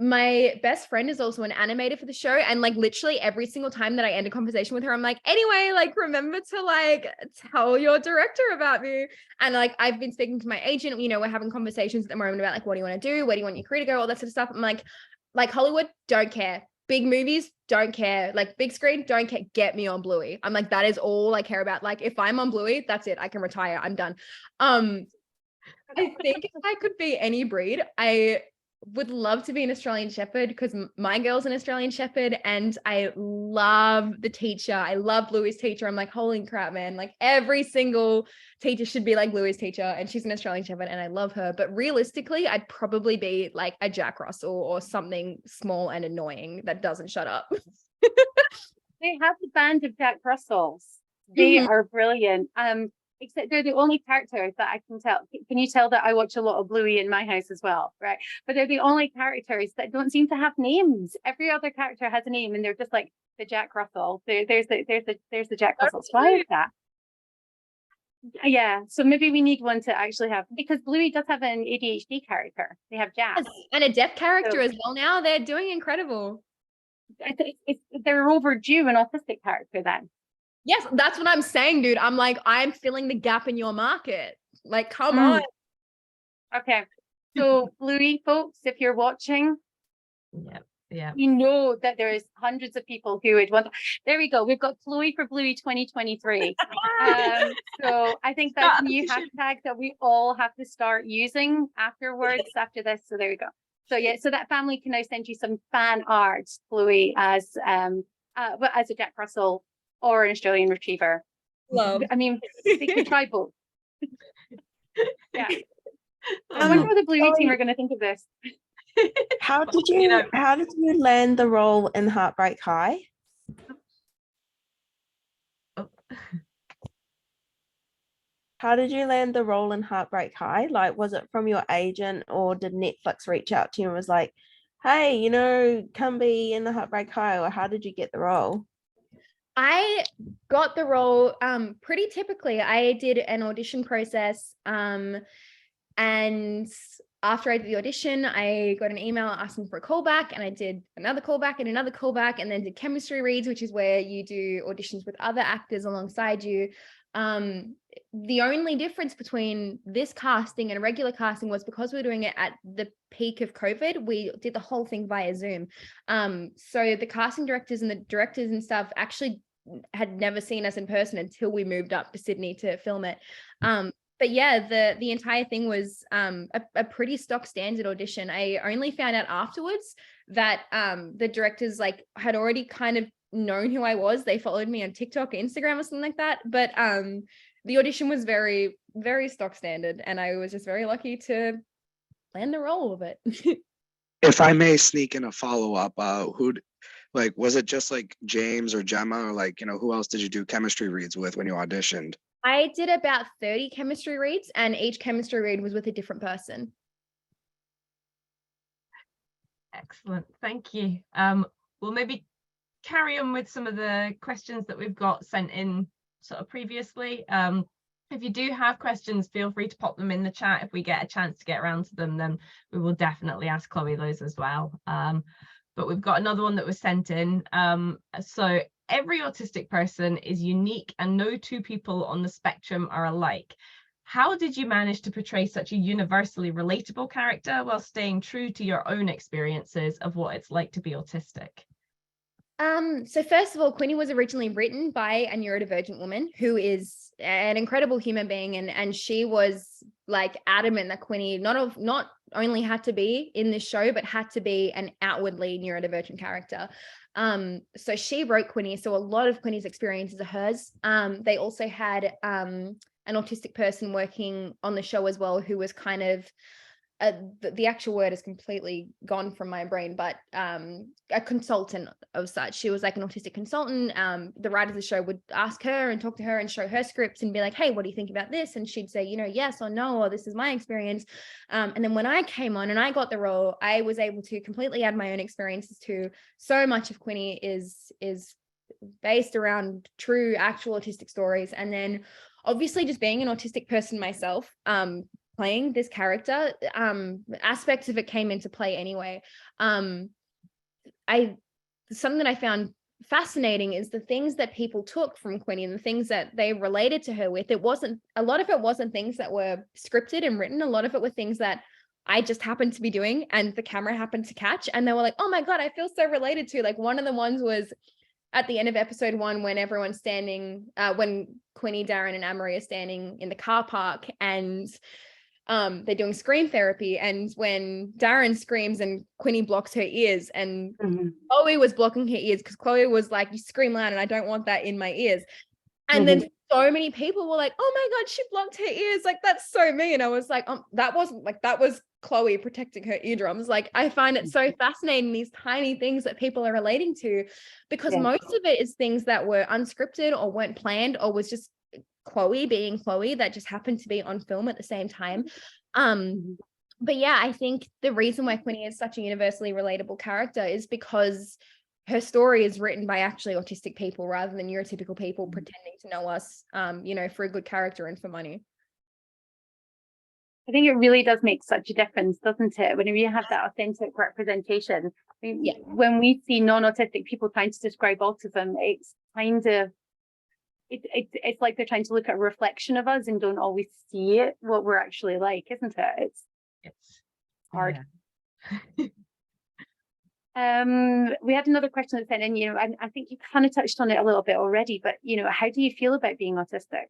My best friend is also an animator for the show, and like literally every single time that I end a conversation with her, I'm like, anyway, like remember to like tell your director about me. And like I've been speaking to my agent, you know, we're having conversations at the moment about like, what do you want to do, where do you want your career to go, all that sort of stuff. I'm like Hollywood, don't care. Big movies, don't care. Like big screen, don't care. Get me on Bluey. I'm like, that is all I care about. Like if I'm on Bluey, that's it. I can retire. I'm done. I think if I could be any breed, I would love to be an Australian Shepherd, because my girl's an Australian Shepherd, and I love the teacher. I love Bluey's teacher. I'm like, holy crap, man. Like every single teacher should be like Bluey's teacher, and she's an Australian Shepherd and I love her. But realistically, I'd probably be like a Jack Russell or something small and annoying that doesn't shut up. They have the band of Jack Russells. They are brilliant. except they're the only characters that I can tell. Can you tell that I watch a lot of Bluey in my house as well, right? But they're the only characters that don't seem to have names. Every other character has a name, and they're just like the Jack Russell. There's the Jack Russells. Why is that? Yeah, so maybe we need one to actually have, because Bluey does have an ADHD character. They have Jack. Yes, and a deaf character So- as well now. They're doing incredible. I think they're overdue an autistic character then. Yes, that's what I'm saying, dude. I'm like, I'm filling the gap in your market. Like, come on. Okay. So Bluey folks, if you're watching, Yeah. you know that there is hundreds of people who would want. There we go. We've got Chloe for Bluey 2023. So I think that's a new hashtag that we all have to start using afterwards after this. So there we go. So yeah, so that family can now send you some fan art, Chloe, as a Jack Russell or an Australian Retriever. Love. I mean, they can try both. Yeah. I wonder what the Bluey team are going to think of this. How did you land the role in Heartbreak High? How did you land the role in Heartbreak High? Like, was it from your agent, or did Netflix reach out to you and was like, hey, come be in the Heartbreak High, or how did you get the role? I got the role pretty typically. I did an audition process, and after I did the audition, I got an email asking for a callback, and I did another callback and another callback, and then did chemistry reads, which is where you do auditions with other actors alongside you. The only difference between this casting and regular casting was because we were doing it at the peak of COVID, we did the whole thing via Zoom. So the casting directors and the directors and stuff actually had never seen us in person until we moved up to Sydney to film it. But yeah, the entire thing was a pretty stock standard audition. I only found out afterwards that the directors had already kind of known who I was. They followed me on TikTok or Instagram or something like that. But the audition was very, very stock standard, and I was just very lucky to land the role of it. If I may sneak in a follow-up, was it just like James or Gemma, or who else did you do chemistry reads with when you auditioned? I did about 30 chemistry reads, and each chemistry read was with a different person. Excellent, thank you. We'll maybe carry on with some of the questions that we've got sent in sort of previously. If you do have questions, feel free to pop them in the chat. If we get a chance to get around to them, then we will definitely ask Chloe those as well. But we've got another one that was sent in. So every autistic person is unique, and no two people on the spectrum are alike. How did you manage to portray such a universally relatable character while staying true to your own experiences of what it's like to be autistic? So first of all, Queenie was originally written by a neurodivergent woman who is an incredible human being, and she was adamant that Queenie not only had to be in this show, but had to be an outwardly neurodivergent character. So she wrote Queenie, so a lot of Queenie's experiences are hers. They also had an autistic person working on the show as well, who was kind of the actual word is completely gone from my brain, but a consultant of such. She was like an autistic consultant. The writers of the show would ask her and talk to her and show her scripts and be like, hey, what do you think about this? And she'd say, yes or no, or this is my experience. And then when I came on and I got the role, I was able to completely add my own experiences to. So much of Queenie is based around true, actual autistic stories. And then obviously just being an autistic person myself, playing this character, aspects of it came into play anyway. Something that I found fascinating is the things that people took from Queenie and the things that they related to her with. A lot of it wasn't things that were scripted and written. A lot of it were things that I just happened to be doing and the camera happened to catch, and they were like, oh my God, I feel so related to. One of the ones was at the end of episode 1 when everyone's standing, when Queenie, Darren and Amory are standing in the car park, and they're doing scream therapy, and when Darren screams and Queenie blocks her ears, and Chloe was blocking her ears because Chloe was like, you scream loud and I don't want that in my ears. And then so many people were like, oh my God, she blocked her ears, that's so me. And I was like, that was Chloe protecting her eardrums. I find it so fascinating, these tiny things that people are relating to, because most of it is things that were unscripted or weren't planned or was just Chloe being Chloe that just happened to be on film at the same time. But yeah, I think the reason why Quinny is such a universally relatable character is because her story is written by actually autistic people rather than neurotypical people pretending to know us, you know, for a good character and for money. I think it really does make such a difference, doesn't it? Whenever you have that authentic representation. I mean, Yeah. When we see non-autistic people trying to describe autism, it's kind of, it's like they're trying to look at a reflection of us and don't always see it, what we're actually like, isn't it? It's hard. We had another question that sent in, you know, and I think you kind of touched on it a little bit already, but you know, how do you feel about being autistic?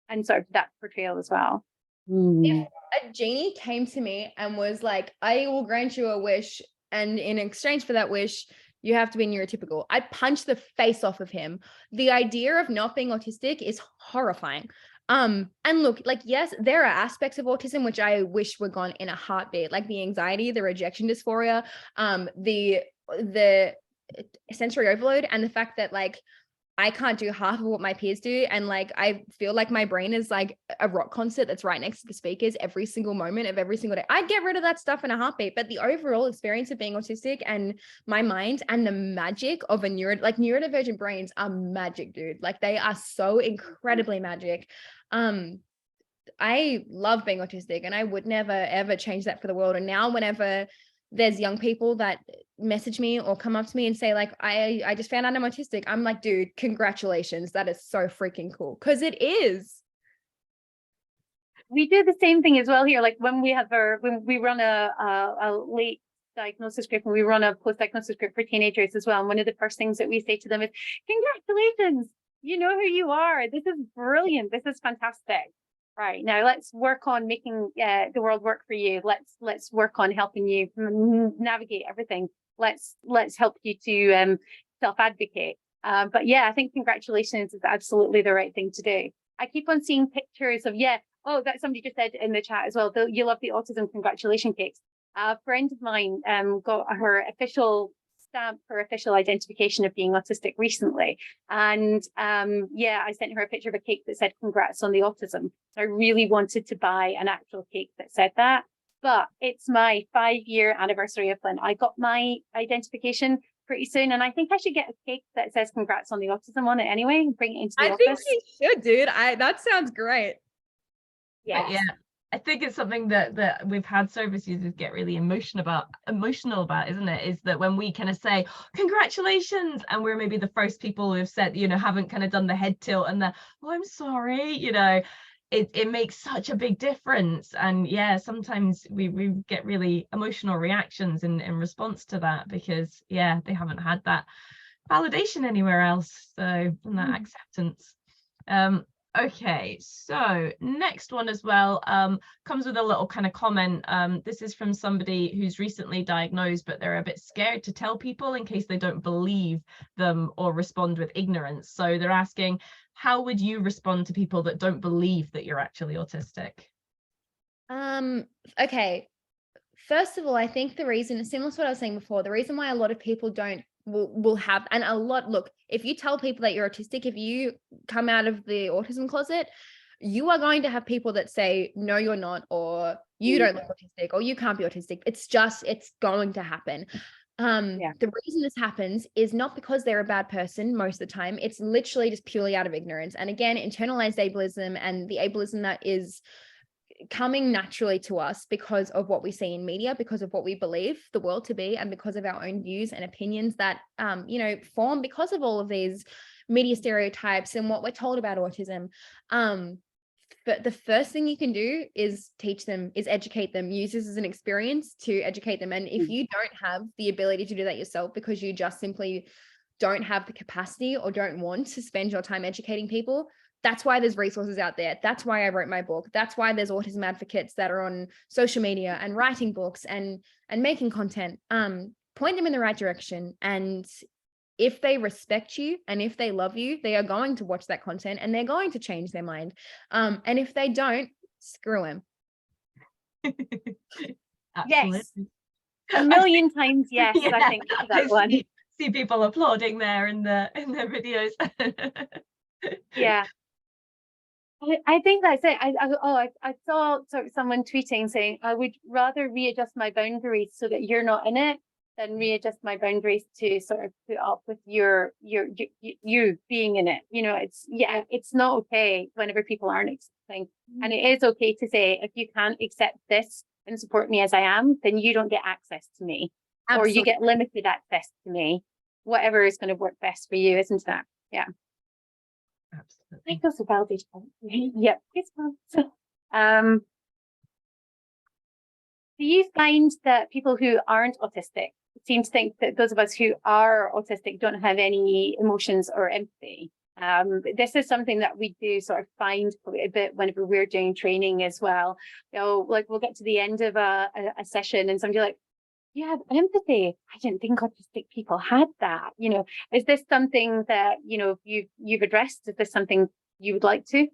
And sort of that portrayal as well. If a genie came to me and was like, I will grant you a wish, and in exchange for that wish, you have to be neurotypical, I'd punch the face off of him. The idea of not being autistic is horrifying. And look, like, yes, there are aspects of autism which I wish were gone in a heartbeat, like the anxiety, the rejection dysphoria, the sensory overload, and the fact that like I can't do half of what my peers do. And like, I feel like my brain is like a rock concert that's right next to the speakers every single moment of every single day. I'd get rid of that stuff in a heartbeat. But the overall experience of being autistic and my mind and the magic of a neurodivergent brains are magic, dude. Like they are so incredibly magic. I love being autistic and I would never, ever change that for the world. And now whenever there's young people that message me or come up to me and say like, I just found out I'm autistic, I'm like, dude, congratulations. That is so freaking cool. Cause it is. We do the same thing as well here. Like when we run a late diagnosis group and we run a post-diagnosis group for teenagers as well. And one of the first things that we say to them is, congratulations, you know who you are. This is brilliant. This is fantastic. Right, now let's work on making the world work for you. Let's work on helping you navigate everything. Let's help you to self-advocate. But yeah, I think congratulations is absolutely the right thing to do. I keep on seeing pictures of, that somebody just said in the chat as well, you love the autism congratulation cakes. A friend of mine got her official stamp for official identification of being autistic recently, and I sent her a picture of a cake that said congrats on the autism. I really wanted to buy an actual cake that said that, but it's my 5-year anniversary of when I got my identification pretty soon, and I think I should get a cake that says congrats on the autism on it anyway and bring it into the office. I think you should, dude. That sounds great. Yeah, I think it's something that we've had service users get really emotional about, isn't it? Is that when we kind of say congratulations, and we're maybe the first people who've said, you know, haven't kind of done the head tilt and the I'm sorry, you know, it makes such a big difference. And yeah, sometimes we get really emotional reactions in response to that, because yeah, they haven't had that validation anywhere else, so, and that acceptance. Okay, so next one as well comes with a little kind of comment. This is from somebody who's recently diagnosed, but they're a bit scared to tell people in case they don't believe them or respond with ignorance. So they're asking, how would you respond to people that don't believe that you're actually autistic? Okay. First of all, I think the reason, similar to what I was saying before, the reason why a lot of people will have, and look, if you tell people that you're autistic, if you come out of the autism closet, you are going to have people that say, no, you're not, or you don't look autistic, or you can't be autistic. It's going to happen. The reason this happens is not because they're a bad person most of the time. It's literally just purely out of ignorance. And again, internalized ableism and the ableism that is coming naturally to us because of what we see in media, because of what we believe the world to be, and because of our own views and opinions that form because of all of these media stereotypes and what we're told about autism. But the first thing you can do is teach them, is educate them, use this as an experience to educate them. And if you don't have the ability to do that yourself because you just simply don't have the capacity or don't want to spend your time educating people, that's why there's resources out there. That's why I wrote my book. That's why there's autism advocates that are on social media and writing books and making content. Point them in the right direction. And if they respect you and if they love you, they are going to watch that content and they're going to change their mind. And if they don't, screw them. Yes. A million times yes, yeah, I think for that one. See people applauding there in the videos. Yeah. I think that's it. I saw sort of someone tweeting saying, I would rather readjust my boundaries so that you're not in it than readjust my boundaries to sort of put up with you being in it. It's not okay whenever people aren't accepting. And it is okay to say, if you can't accept this and support me as I am, then you don't get access to me. Or you get limited access to me. Whatever is going to work best for you, isn't that? Yeah. Absolutely. I think that's a valid point. Yep, it's fun. Do you find that people who aren't autistic seem to think that those of us who are autistic don't have any emotions or empathy? This is something that we do sort of find quite a bit whenever we're doing training as well. Like we'll get to the end of a session and somebody like, you have empathy. I didn't think autistic people had that. Is this something that, you've addressed? Is this something you would like to?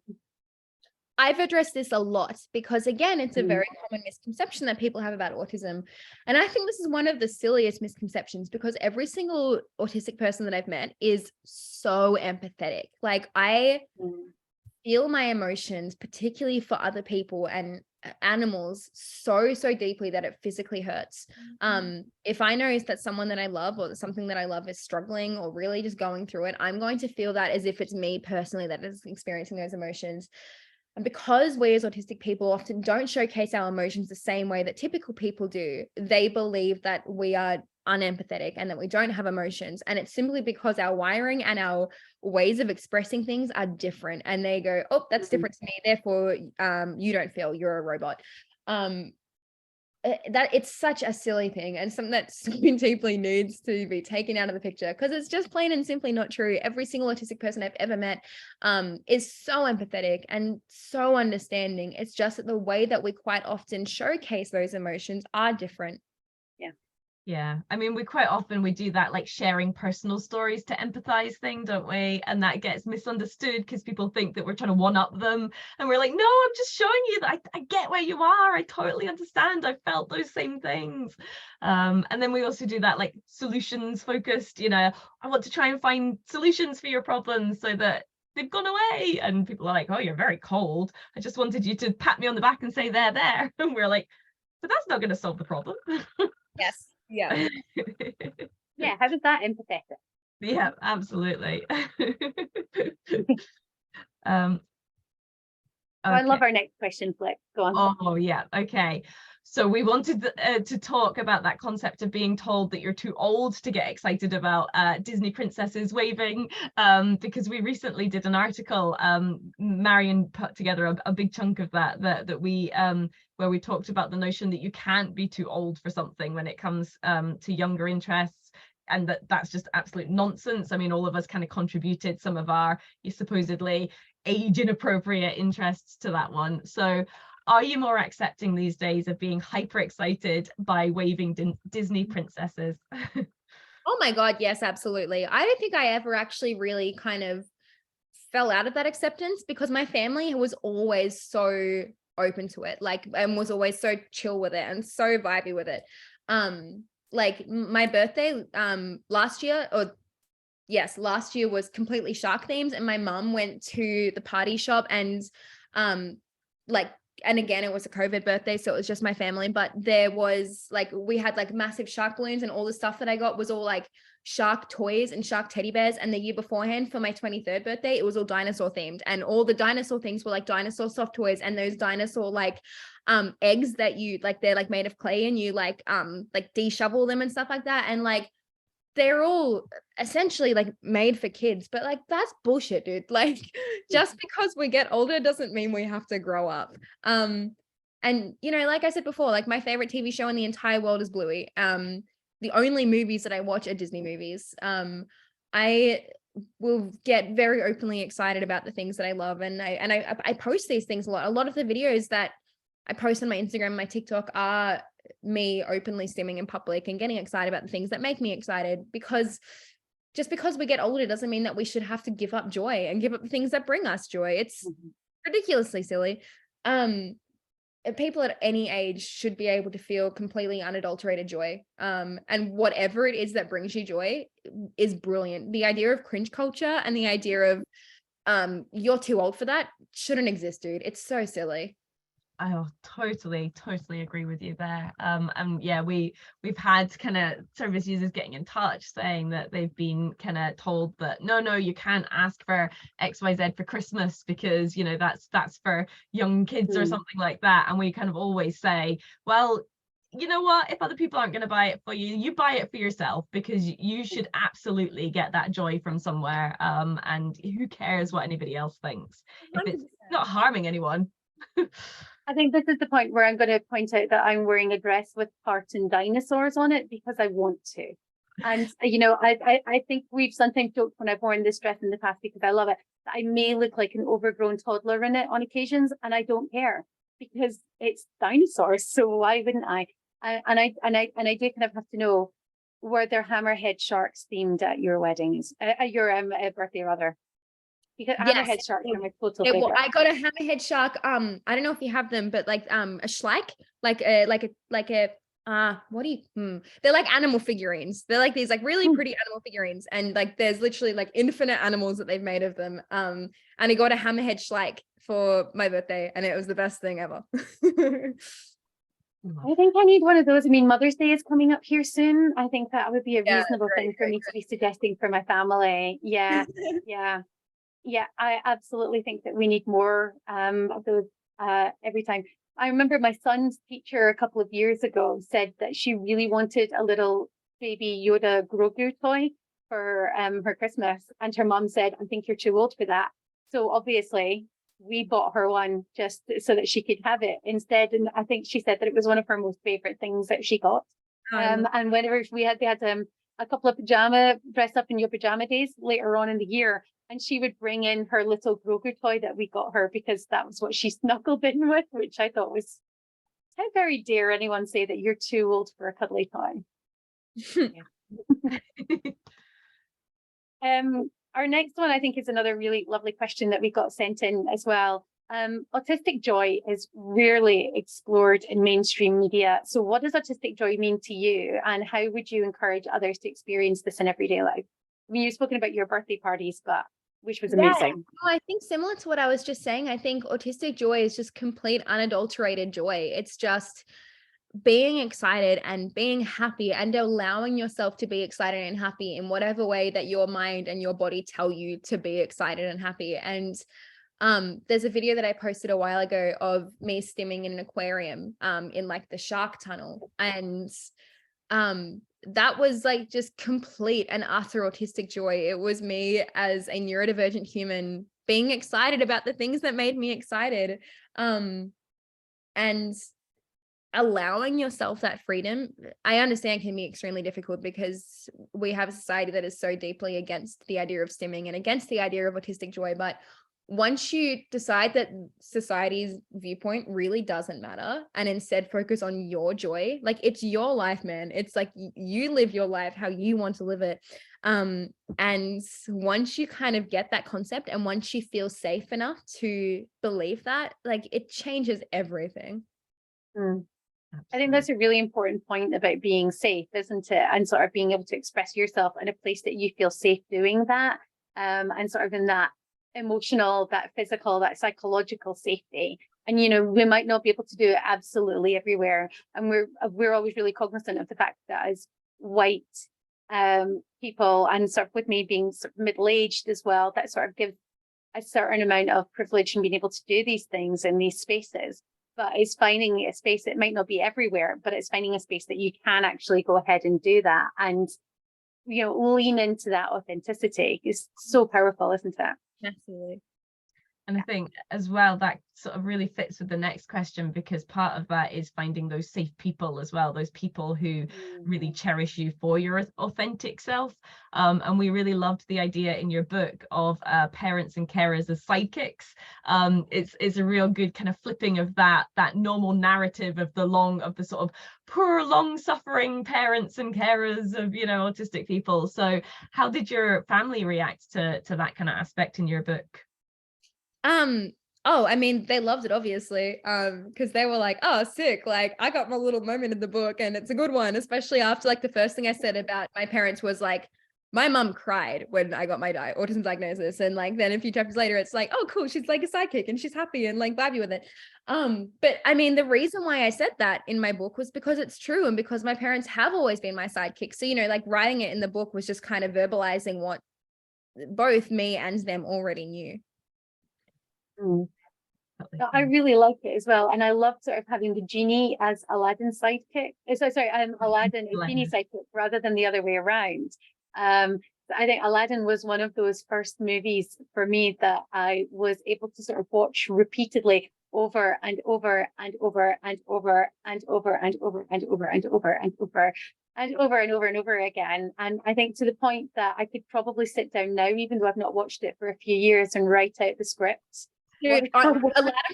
I've addressed this a lot because, again, it's a very common misconception that people have about autism. And I think this is one of the silliest misconceptions because every single autistic person that I've met is so empathetic. Like I feel my emotions, particularly for other people and animals, so deeply that it physically hurts. If I notice that someone that I love or something that I love is struggling or really just going through it, I'm going to feel that as if it's me personally that is experiencing those emotions. And because we as autistic people often don't showcase our emotions the same way that typical people do, they believe that we are unempathetic and that we don't have emotions. And it's simply because our wiring and our ways of expressing things are different. And they go, oh, that's different to me. Therefore, you don't feel, you're a robot. That it's such a silly thing and something that so deeply needs to be taken out of the picture because it's just plain and simply not true. Every single autistic person I've ever met is so empathetic and so understanding. It's just that the way that we quite often showcase those emotions are different. Yeah, I mean, we do that, like sharing personal stories to empathize thing, don't we? And that gets misunderstood because people think that we're trying to one up them. And we're like, no, I'm just showing you that I get where you are. I totally understand. I felt those same things. And then we also do that like solutions focused, I want to try and find solutions for your problems so that they've gone away. And people are like, oh, you're very cold. I just wanted you to pat me on the back and say they're there. And we're like, but that's not going to solve the problem. Yes. Yeah. Yeah, how is that empathetic? Yeah, absolutely. I love our next question, Flick. Go on. Oh yeah, okay. So we wanted to talk about that concept of being told that you're too old to get excited about Disney princesses waving, because we recently did an article, Marion put together a big chunk of that we where we talked about the notion that you can't be too old for something when it comes to younger interests, and that's just absolute nonsense. I mean, all of us kind of contributed some of our supposedly age inappropriate interests to that one. So are you more accepting these days of being hyper excited by waving Disney princesses? Oh my God, yes, absolutely. I don't think I ever actually really kind of fell out of that acceptance because my family was always so open to it, like, and was always so chill with it and so vibey with it. Like my birthday last year was completely shark themed, and my mum went to the party shop and and again, it was a COVID birthday, so it was just my family, but there was like, we had like massive shark balloons, and all the stuff that I got was all like shark toys and shark teddy bears. And the year beforehand for my 23rd birthday, it was all dinosaur themed, and all the dinosaur things were like dinosaur soft toys and those dinosaur like eggs that you like, they're like made of clay and you like de-shovel them and stuff like that. And like, they're all essentially like made for kids, but like that's bullshit, dude. Like just because we get older doesn't mean we have to grow up. And like I said before, like my favorite TV show in the entire world is Bluey. The only movies that I watch are Disney movies. I will get very openly excited about the things that I love, and I post these things a lot. A lot of the videos that I post on my Instagram, my TikTok are me openly stimming in public and getting excited about the things that make me excited, because just because we get older doesn't mean that we should have to give up joy and give up the things that bring us joy. It's ridiculously silly. People at any age should be able to feel completely unadulterated joy. And whatever it is that brings you joy is brilliant. The idea of cringe culture and the idea of you're too old for that shouldn't exist, dude. It's so silly. Oh, totally agree with you there. And yeah, we've had kind of service users getting in touch saying that they've been kind of told that no, you can't ask for XYZ for Christmas because, you know, that's for young kids or something like that. And we kind of always say, well, you know what, if other people aren't going to buy it for you, you buy it for yourself, because you should absolutely get that joy from somewhere. And who cares what anybody else thinks if it's not harming anyone. I think this is the point where I'm going to point out that I'm wearing a dress with cartoon dinosaurs on it because I want to. And, you know, I think we've sometimes joked when I've worn this dress in the past because I love it, that I may look like an overgrown toddler in it on occasions, and I don't care because it's dinosaurs. So why wouldn't I? And I do kind of have to know, were there hammerhead sharks themed at your weddings, at your birthday rather? Because hammerhead sharks are my total favorite. I got a hammerhead shark. I don't know if you have them, but like a Schleich, like a what do you they're like animal figurines. They're like these like really pretty animal figurines, and like there's literally like infinite animals that they've made of them. And I got a hammerhead Schleich for my birthday, and it was the best thing ever. I think I need one of those. I mean, Mother's Day is coming up here soon. I think that would be a reasonable thing for me to be suggesting for my family. Yeah. Yeah, I absolutely think that we need more of those every time. I remember my son's teacher a couple of years ago said that she really wanted a little baby Yoda Grogu toy for her Christmas. And her mom said, I think you're too old for that. So obviously we bought her one just so that she could have it instead. And I think she said that it was one of her most favorite things that she got. And whenever they had a couple of dress up in your pajama days later on in the year, and she would bring in her little Grogu toy that we got her because that was what she snuggled in with, which I thought was, how very dare anyone say that you're too old for a cuddly toy. Our next one, I think, is another really lovely question that we got sent in as well. Autistic joy is rarely explored in mainstream media. So what does autistic joy mean to you? And how would you encourage others to experience this in everyday life? I mean, you've spoken about your birthday parties, but which was amazing. Well, I think similar to what I was just saying, I think autistic joy is just complete unadulterated joy. It's just being excited and being happy and allowing yourself to be excited and happy in whatever way that your mind and your body tell you to be excited and happy. And there's a video that I posted a while ago of me stimming in an aquarium in like the shark tunnel, and that was like just complete and utter autistic joy. It was me as a neurodivergent human being excited about the things that made me excited, and allowing yourself that freedom. I understand can be extremely difficult because we have a society that is so deeply against the idea of stimming and against the idea of autistic joy. But once you decide that society's viewpoint really doesn't matter and instead focus on your joy, like it's your life, man. It's like you live your life how you want to live it. And once you kind of get that concept and once you feel safe enough to believe that, like it changes everything. I think that's a really important point about being safe, isn't it? And sort of being able to express yourself in a place that you feel safe doing that, and sort of in that emotional, that physical, that psychological safety. And you know, we might not be able to do it absolutely everywhere, and we're always really cognizant of the fact that as white people, and sort of with me being sort of middle-aged as well, that sort of gives a certain amount of privilege in being able to do these things in these spaces. But it's finding a space that might not be everywhere, but it's finding a space that you can actually go ahead and do that, and you know, lean into that authenticity is so powerful, isn't it? Absolutely. And I think as well that sort of really fits with the next question, because part of that is finding those safe people as well, those people who really cherish you for your authentic self. And we really loved the idea in your book of parents and carers as sidekicks. It's a real good kind of flipping of that normal narrative of the sort of poor long suffering parents and carers of, you know, autistic people. So how did your family react to that kind of aspect in your book? Oh, I mean, they loved it, obviously, because they were like, oh, sick, like I got my little moment in the book and it's a good one, especially after like the first thing I said about my parents was like, my mum cried when I got my autism diagnosis, and like then a few chapters later it's like, oh cool, she's like a sidekick and she's happy and like vibey with it. But I mean, the reason why I said that in my book was because it's true, and because my parents have always been my sidekick. So, you know, like writing it in the book was just kind of verbalizing what both me and them already knew. I really like it as well, and I love sort of having the genie as Aladdin's sidekick. Aladdin as Genie's sidekick rather than the other way around. I think Aladdin was one of those first movies for me that I was able to sort of watch repeatedly over and over and over and over and over and over and over and over and over and over and over and over again. And I think to the point that I could probably sit down now, even though I've not watched it for a few years, and write out the script. Dude, Aladdin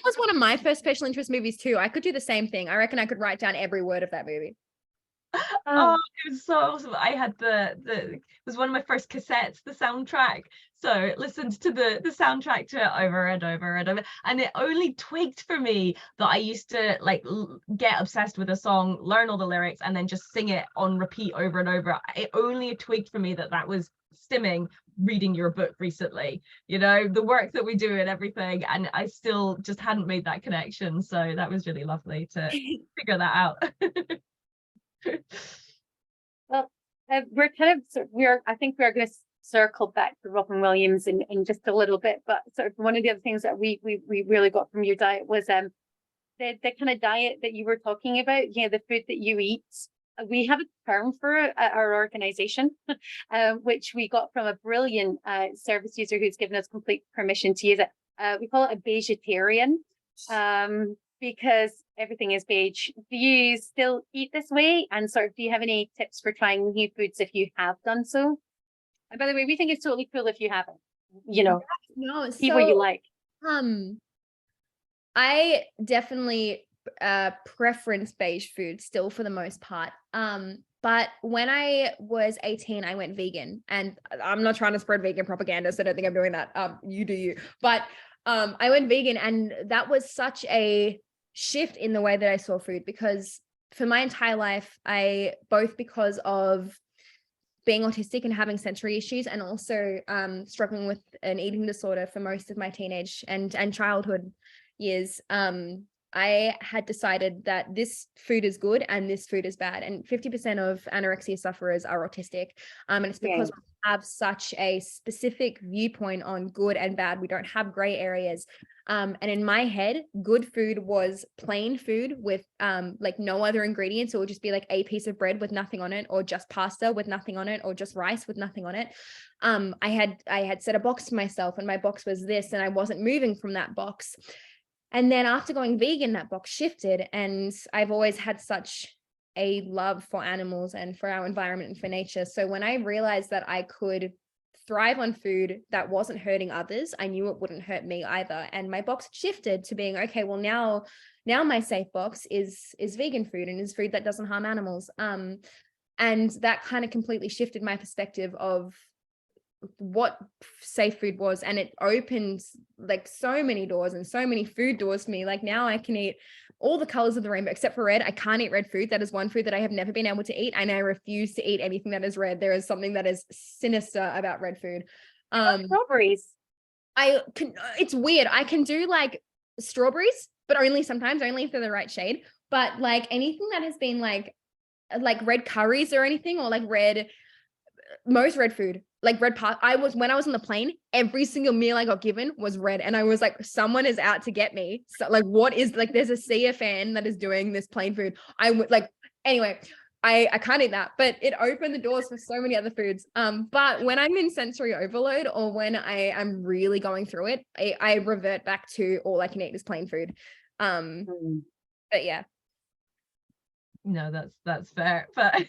was one of my first special interest movies too. I could do the same thing. I reckon I could write down every word of that movie. Oh, it was so awesome. I had it was one of my first cassettes, the soundtrack. So listened to the soundtrack to it over and over and over. And it only twigged for me that I used to like get obsessed with a song, learn all the lyrics, and then just sing it on repeat over and over. It only twigged for me that was stimming reading your book recently, you know, the work that we do and everything, and I still just hadn't made that connection. So that was really lovely to figure that out. Well, I think we're going to circle back to Robin Williams in just a little bit, but sort of one of the other things that we really got from your diet was the kind of diet that you were talking about, you know, the food that you eat. We have a term for it at our organization, which we got from a brilliant service user who's given us complete permission to use it. We call it a vegetarian, because everything is beige. Do you still eat this way? And sort of, do you have any tips for trying new foods if you have done so? And by the way, we think it's totally cool if you haven't, you know, see what you like. I definitely preference beige food still for the most part. But when I was 18, I went vegan, and I'm not trying to spread vegan propaganda, so I don't think I'm doing that. You do you. But I went vegan, and that was such a shift in the way that I saw food, because for my entire life, both because of being autistic and having sensory issues, and also struggling with an eating disorder for most of my teenage and childhood years, I had decided that this food is good and this food is bad. And 50% of anorexia sufferers are autistic. And it's because we have such a specific viewpoint on good and bad. We don't have gray areas. And in my head, good food was plain food with like no other ingredients. It would just be like a piece of bread with nothing on it, or just pasta with nothing on it, or just rice with nothing on it. I had set a box to myself, and my box was this, and I wasn't moving from that box. And then after going vegan, that box shifted, and I've always had such a love for animals and for our environment and for nature. So when I realized that I could thrive on food that wasn't hurting others, I knew it wouldn't hurt me either. And my box shifted to being, okay, well now my safe box is vegan food, and is food that doesn't harm animals. And that kind of completely shifted my perspective of what safe food was, and it opened like so many doors and so many food doors to me. Like now I can eat all the colors of the rainbow except for red. I can't eat red food. That is one food that I have never been able to eat, and I refuse to eat anything that is red. There is something that is sinister about red food. Strawberries. It's weird. I can do like strawberries, but only sometimes, only if they're the right shade. But like anything that has been like red curries or anything, or like most red food, like red pasta. When I was on the plane, every single meal I got given was red, and I was like, someone is out to get me. So like, what is, like, there's a sea of fan that is doing this plain food. I would like, anyway, I can't eat that, but it opened the doors for so many other foods. But when I'm in sensory overload, or when I am really going through it, I revert back to all I can eat is plain food. But yeah. No, that's fair. But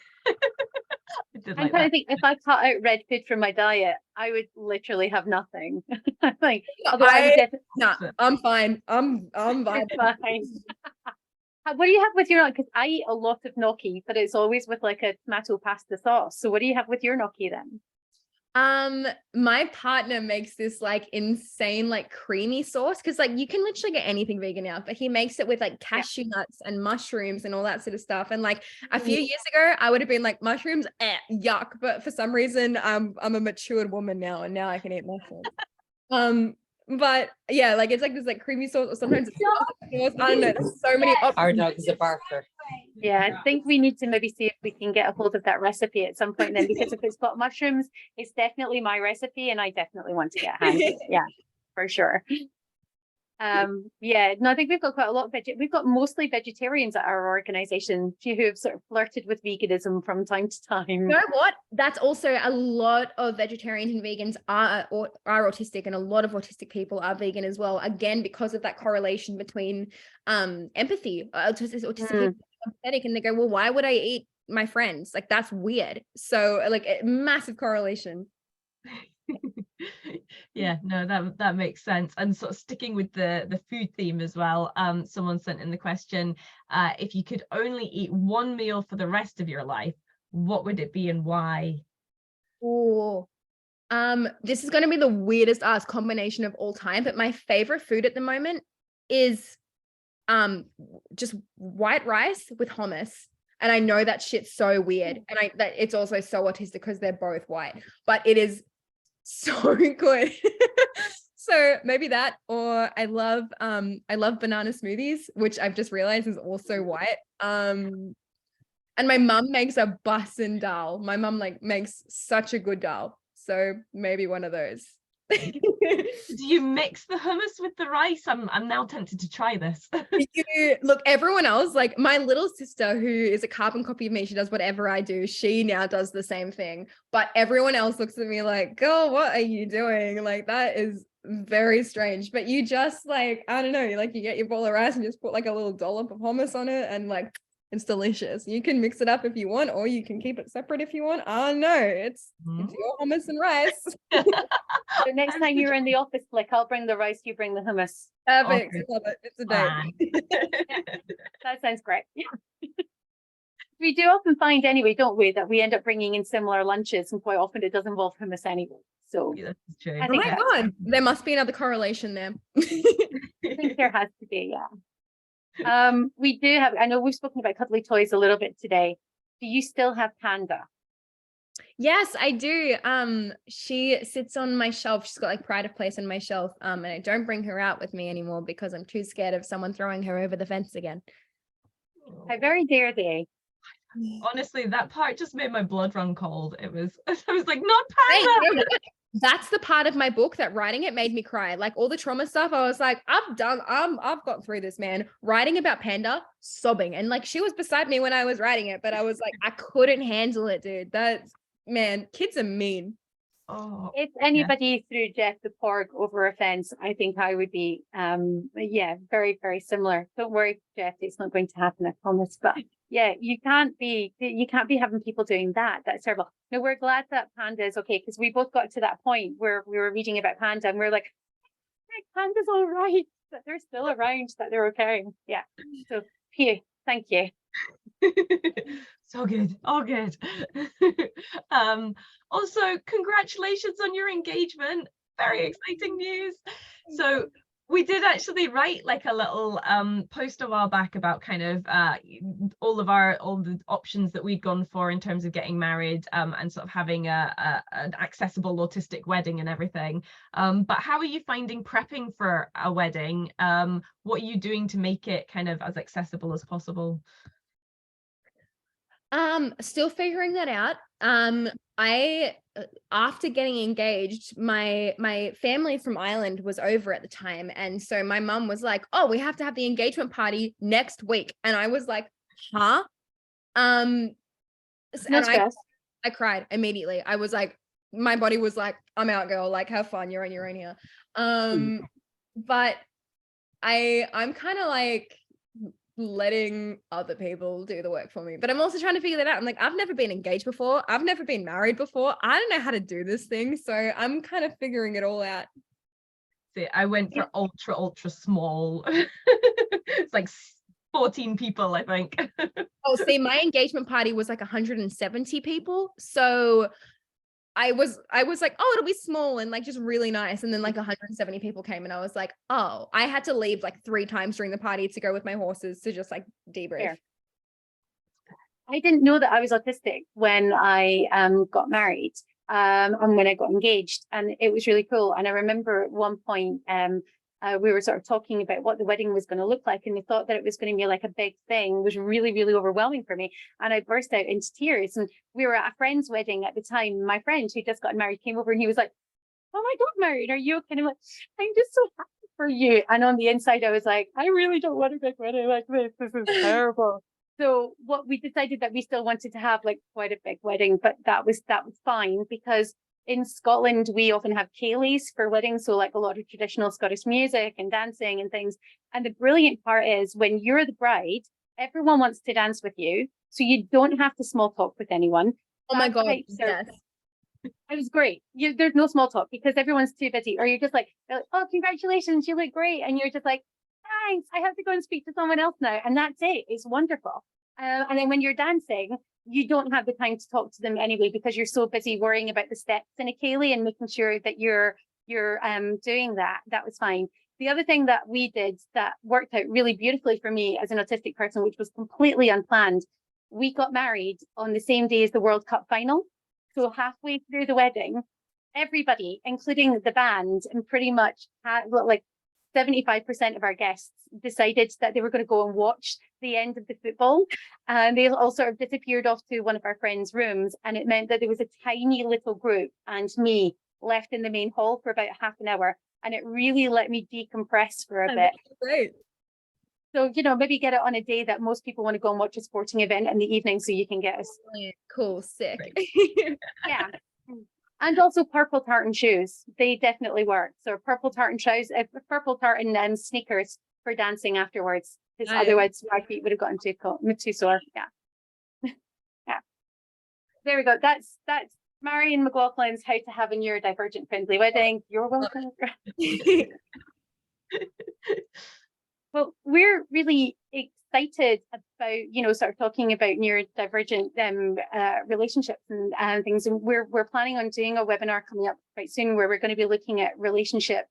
I'm trying to think, if I cut out red food from my diet, I would literally have nothing. Like, I'm fine. I'm fine. What do you have with your, because I eat a lot of gnocchi, but it's always with like a tomato pasta sauce. So what do you have with your gnocchi then? My partner makes this like insane like creamy sauce, because like you can literally get anything vegan now, but he makes it with like cashew nuts and mushrooms and all that sort of stuff. And like a few years ago, I would have been like, mushrooms, yuck. But for some reason, I'm a matured woman now, and now I can eat mushrooms. But yeah, like it's like this like creamy sauce, or sometimes it's sauce. I don't know. There's so many options. Our dog is a barker. Yeah, I think we need to maybe see if we can get a hold of that recipe at some point then, because if it's got mushrooms, it's definitely my recipe and I definitely want to get a hand. Yeah, for sure. Yeah, no, I think we've got quite a lot of we've got mostly vegetarians at our organization, a few who have sort of flirted with veganism from time to time. You know what? That's also a lot of vegetarians and vegans are autistic, and a lot of autistic people are vegan as well. Again, because of that correlation between empathy. Autistic people are empathetic, and they go, well, why would I eat my friends? Like, that's weird. So like a massive correlation. Yeah, no, that makes sense. And sort of sticking with the food theme as well, someone sent in the question, if you could only eat one meal for the rest of your life, what would it be and why? Oh, this is going to be the weirdest ass combination of all time, but my favorite food at the moment is just white rice with hummus. And I know that shit's so weird, and that it's also so autistic because they're both white, but it is so good. So maybe that, or I love banana smoothies, which I've just realized is also white. And my mum makes a bussin' dal. My mum like makes such a good dal, so maybe one of those. Do you mix the hummus with the rice? I'm now tempted to try this. Look, everyone else, like my little sister, who is a carbon copy of me, she does whatever I do, she now does the same thing, but everyone else looks at me like, girl, what are you doing? Like, that is very strange. But you just like, I don't know, like you get your bowl of rice and just put like a little dollop of hummus on it, and like it's delicious. You can mix it up if you want, or you can keep it separate if you want. I don't know, it's your hummus and rice. So next time you're in the office, like, I'll bring the rice, you bring the hummus. Perfect. Okay. Love it. It's a date. That sounds great. We do often find anyway, don't we, that we end up bringing in similar lunches, and quite often it does involve hummus anyway. So Yeah, that's true. I Oh think my God, there must be another correlation there. I think there has to be, yeah. We do have, I know we've spoken about cuddly toys a little bit today. Do you still have Panda? Yes, I do. She sits on my shelf. She's got like pride of place on my shelf. And I don't bring her out with me anymore because I'm too scared of someone throwing her over the fence again. How very dare they? Honestly, that part just made my blood run cold. I was like, not Panda. That's the part of my book that writing it made me cry. Like all the trauma stuff, I was like, I've got through this, man. Writing about Panda, sobbing. And like she was beside me when I was writing it, but I was like, I couldn't handle it, dude. That's, man, kids are mean. Oh, If anybody threw Jeff the Porg over a fence, I think I would be, yeah, very, very similar. Don't worry, Jeff, it's not going to happen, I promise. But yeah, you can't be having people doing that. That's terrible. No, we're glad that Panda is okay, because we both got to that point where we were reading about Panda and we're like, hey, Panda's all right, that they're still around, that they're okay. Yeah. So here, thank you. So good. Oh, good. Also, congratulations on your engagement. Very exciting news. So we did actually write like a little post a while back about kind of all the options that we'd gone for in terms of getting married and sort of having an accessible autistic wedding and everything. But how are you finding prepping for a wedding? What are you doing to make it kind of as accessible as possible? Still figuring that out. After getting engaged, my family from Ireland was over at the time, and so my mum was like, oh, we have to have the engagement party next week, and I was like, huh? And I cried immediately. I was like, my body was like, I'm out, girl, like have fun, you're on your own here. But I'm kind of like letting other people do the work for me, but I'm also trying to figure that out. I'm like, I've never been engaged before, I've never been married before, I don't know how to do this thing, so I'm kind of figuring it all out. See, I went for ultra small. It's like 14 people, I think. Oh, see, my engagement party was like 170 people, so I was like, oh, it'll be small and like just really nice. And then like 170 people came and I was like, oh, I had to leave like 3 times during the party to go with my horses to just like debrief. Fair. I didn't know that I was autistic when I got married and when I got engaged, and it was really cool. And I remember at one point we were sort of talking about what the wedding was going to look like, and the thought that it was going to be like a big thing was really, really overwhelming for me. And I burst out into tears. And we were at a friend's wedding at the time. My friend who just got married came over and he was like, "Oh, I got married. Are you okay?" And I'm like, "I'm just so happy for you." And on the inside, I was like, "I really don't want a big wedding like this. This is terrible." So what we decided that we still wanted to have like quite a big wedding, but that was fine, because in Scotland we often have ceilidhs for weddings, so like a lot of traditional Scottish music and dancing and things. And the brilliant part is when you're the bride, everyone wants to dance with you, so you don't have to small talk with anyone. Oh my God, So yes. it was great. There's no small talk because everyone's too busy, or you're just like, "Oh, congratulations, you look great," and you're just like, "Thanks, I have to go and speak to someone else now," and that's it. It's wonderful. And then when you're dancing, you don't have the time to talk to them anyway because you're so busy worrying about the steps in a ceilidh and making sure that you're doing that. That was fine. The other thing that we did that worked out really beautifully for me as an autistic person, which was completely unplanned, we got married on the same day as the World Cup final. So halfway through the wedding, everybody, including the band, and pretty much like 75% of our guests decided that they were going to go and watch the end of the football. And they all sort of disappeared off to one of our friends' rooms. And it meant that there was a tiny little group and me left in the main hall for about half an hour. And it really let me decompress for a bit. Great. So, maybe get it on a day that most people want to go and watch a sporting event in the evening so you can get us. Cool, sick. Yeah. And also purple tartan shoes. They definitely work. So purple tartan shoes, purple tartan sneakers for dancing afterwards. Because otherwise my feet would have gotten too sore. Yeah. Yeah. There we go. That's Marion McLaughlin's How to Have a Neurodivergent Friendly Wedding. You're welcome. Well, we're really excited about, sort of talking about neurodivergent relationships and things. And we're planning on doing a webinar coming up quite soon where we're going to be looking at relationship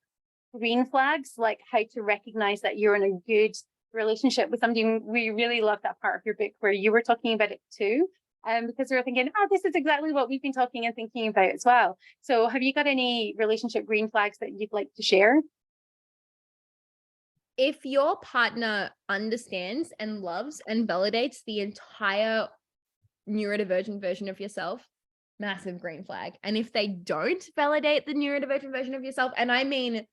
green flags, like how to recognize that you're in a good relationship with somebody. We really love that part of your book where you were talking about it too. Because we were thinking, this is exactly what we've been talking and thinking about as well. So have you got any relationship green flags that you'd like to share? If your partner understands and loves and validates the entire neurodivergent version of yourself, massive green flag. And if they don't validate the neurodivergent version of yourself, and I mean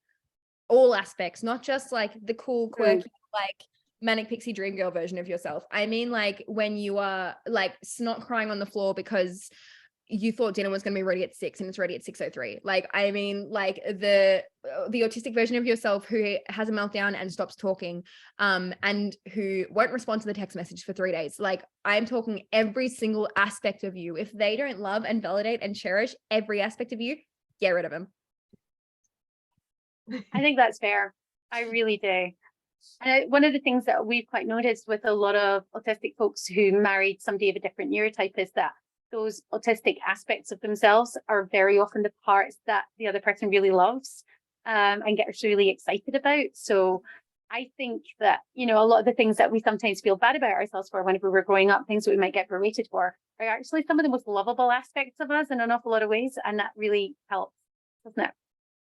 all aspects, not just like the cool, quirky, like manic pixie dream girl version of yourself. I mean, like when you are like snot crying on the floor because you thought dinner was going to be ready at 6 and it's ready at 6:03. Like, I mean, like the autistic version of yourself who has a meltdown and stops talking, and who won't respond to the text message for 3 days. Like, I'm talking every single aspect of you. If they don't love and validate and cherish every aspect of you, get rid of them. I think that's fair. I really do. And one of the things that we've quite noticed with a lot of autistic folks who married somebody of a different neurotype is that those autistic aspects of themselves are very often the parts that the other person really loves and gets really excited about. So I think that, a lot of the things that we sometimes feel bad about ourselves for whenever we're growing up, things that we might get berated for, are actually some of the most lovable aspects of us in an awful lot of ways. And that really helps, doesn't it?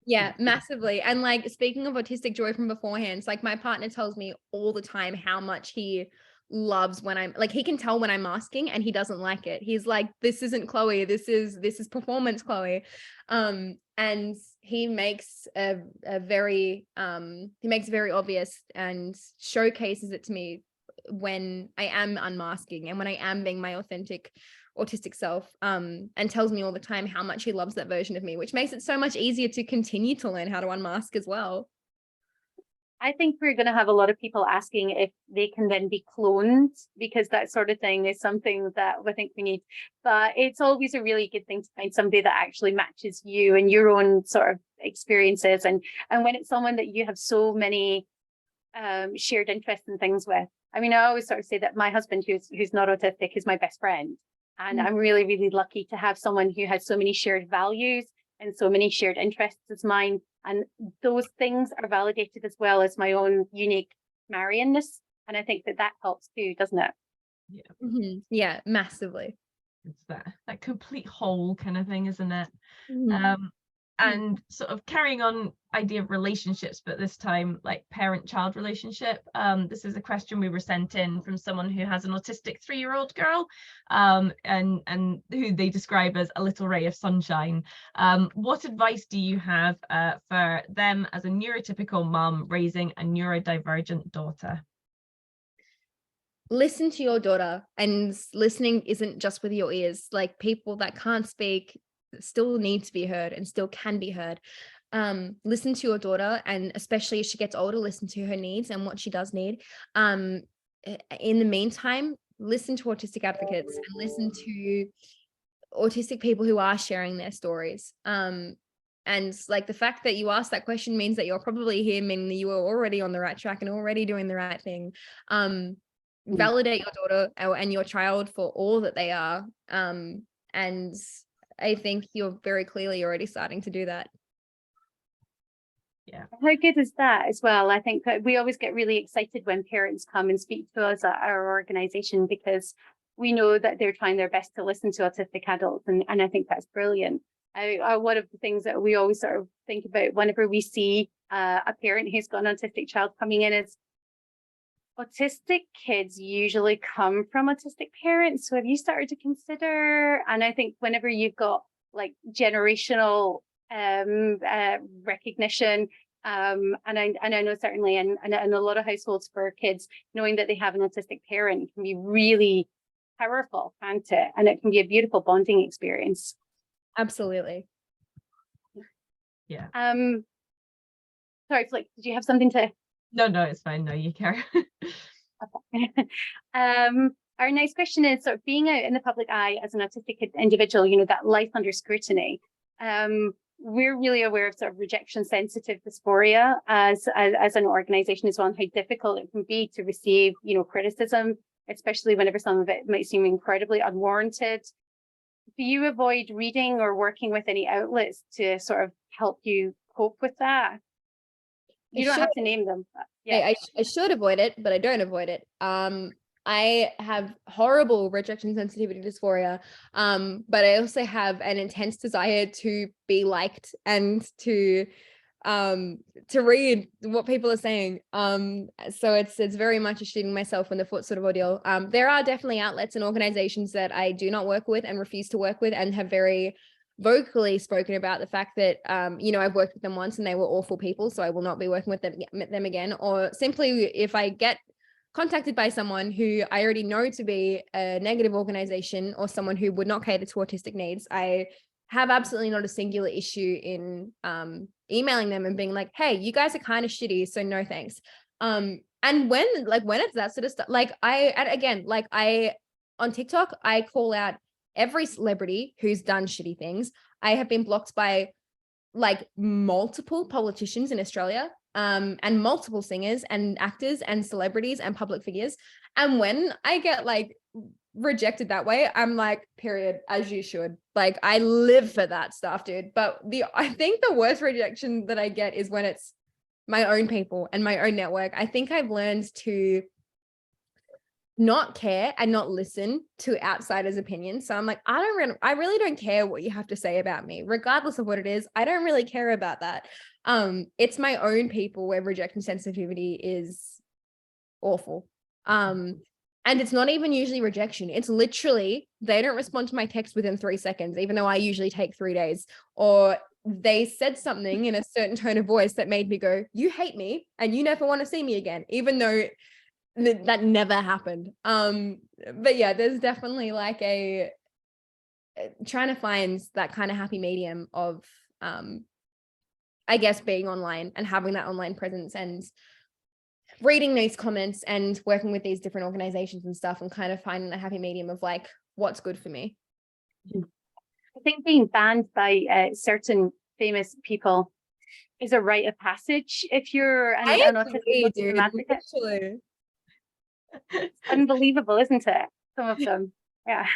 Yeah, massively. And like, speaking of autistic joy from beforehand, it's like my partner tells me all the time how much he loves when I'm like, he can tell when I'm masking and he doesn't like it. He's like, this isn't Chloe, this is performance Chloe. And he makes a very obvious and showcases it to me when I am unmasking and when I am being my authentic autistic self, and tells me all the time how much he loves that version of me, which makes it so much easier to continue to learn how to unmask as well. I think we're going to have a lot of people asking if they can then be cloned, because that sort of thing is something that I think we need. But it's always a really good thing to find somebody that actually matches you and your own sort of experiences. And when it's someone that you have so many shared interests and things with. I mean, I always sort of say that my husband, who's not autistic, is my best friend. And I'm really, really lucky to have someone who has so many shared values and so many shared interests as mine. And those things are validated as well as my own unique Marianness. And I think that helps too, doesn't it? Yeah, massively. It's that complete whole kind of thing, isn't it? Mhm. And sort of carrying on idea of relationships, but this time like parent-child relationship. This is a question we were sent in from someone who has an autistic 3-year-old girl, and who they describe as a little ray of sunshine. What advice do you have for them as a neurotypical mum raising a neurodivergent daughter? Listen to your daughter, and listening isn't just with your ears. Like, people that can't speak still need to be heard and still can be heard. Listen to your daughter, and especially as she gets older, listen to her needs and what she does need. In the meantime, listen to autistic advocates and listen to autistic people who are sharing their stories. And like, the fact that you asked that question means that you're probably here, meaning that you are already on the right track and already doing the right thing. Validate your daughter and your child for all that they are. And I think you're very clearly already starting to do that. Yeah. How good is that as well? I think that we always get really excited when parents come and speak to us at our organization, because we know that they're trying their best to listen to autistic adults. And I think that's brilliant. One of the things that we always sort of think about whenever we see a parent who's got an autistic child coming in is, autistic kids usually come from autistic parents. So have you started to consider, and I think whenever you've got like generational recognition, and I know certainly in a lot of households for kids, knowing that they have an autistic parent can be really powerful, can't it? And it can be a beautiful bonding experience. Absolutely. Yeah. Sorry, Flick, did you have something to? No, it's fine. No, you carry. Our next question is sort of being out in the public eye as an autistic individual, you know, that life under scrutiny. We're really aware of sort of rejection sensitive dysphoria as an organization as well, and how difficult it can be to receive, you know, criticism, especially whenever some of it might seem incredibly unwarranted. Do you avoid reading or working with any outlets to sort of help you cope with that? You don't have to name them. But yeah. I should avoid it, but I don't avoid it. I have horrible rejection sensitivity dysphoria, but I also have an intense desire to be liked and to read what people are saying. So it's very much a shooting myself in the foot sort of ordeal. There are definitely outlets and organizations that I do not work with and refuse to work with, and have very vocally spoken about the fact that, you know, I've worked with them once and they were awful people, so I will not be working with them again. Or simply, if I get contacted by someone who I already know to be a negative organization or someone who would not cater to autistic needs, I have absolutely not a singular issue in emailing them and being like, hey, you guys are kind of shitty, so no thanks. And when it's that sort of stuff, on TikTok, I call out every celebrity who's done shitty things. I have been blocked by like multiple politicians in Australia, and multiple singers and actors and celebrities and public figures. And when I get like rejected that way, I'm like, period, as you should. Like, I live for that stuff, dude. But I think the worst rejection that I get is when it's my own people and my own network. I think I've learned to not care and not listen to outsiders' opinions. So I'm like, I really don't care what you have to say about me, regardless of what it is. I don't really care about that. It's my own people where rejection sensitivity is awful. And it's not even usually rejection. It's literally, they don't respond to my text within 3 seconds, even though I usually take 3 days. Or they said something in a certain tone of voice that made me go, you hate me and you never want to see me again, even though that never happened. But yeah, there's definitely like a trying to find that kind of happy medium of I guess being online and having that online presence and reading these comments and working with these different organizations and stuff, and kind of finding the happy medium of like what's good for me. I think being banned by certain famous people is a rite of passage if you're an autistic advocate. It's unbelievable, isn't it? Some of them. Yeah.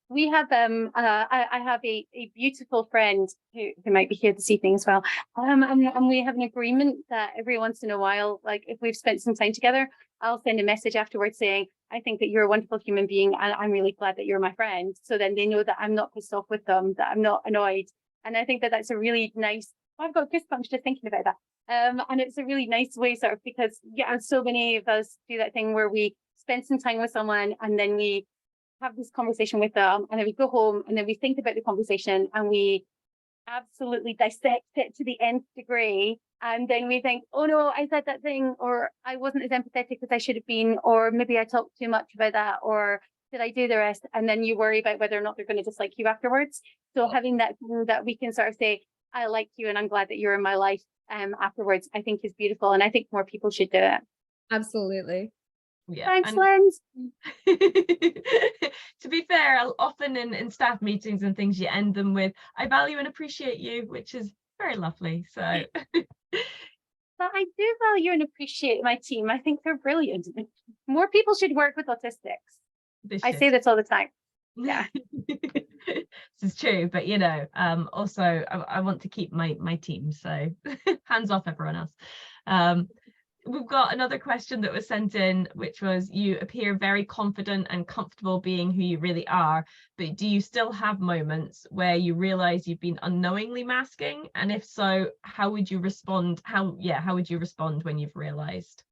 We have I have a beautiful friend who might be here this evening as well. And we have an agreement that every once in a while, like if we've spent some time together, I'll send a message afterwards saying, I think that you're a wonderful human being and I'm really glad that you're my friend. So then they know that I'm not pissed off with them, that I'm not annoyed. And I think that that's a really nice, I've got goosebumps just thinking about that. And it's a really nice way, sort of, because yeah, so many of us do that thing where we spend some time with someone and then we have this conversation with them and then we go home and then we think about the conversation and we absolutely dissect it to the nth degree, and then we think, oh no, I said that thing, or I wasn't as empathetic as I should have been, or maybe I talked too much about that, or did I do the rest? And then you worry about whether or not they're going to dislike you afterwards. So having that we can sort of say, I like you and I'm glad that you're in my life afterwards, I think is beautiful, and I think more people should do it. Absolutely. Yeah. Thanks, Lens. To be fair, often in staff meetings and things, you end them with, I value and appreciate you, which is very lovely. So But I do value and appreciate my team. I think they're brilliant. More people should work with autistics. I say this all the time. Yeah. This is true, but you know, also I want to keep my team, so hands off everyone else. We've got another question that was sent in, which was, you appear very confident and comfortable being who you really are, but do you still have moments where you realize you've been unknowingly masking? And if so, how would you respond? How would you respond when you've realized?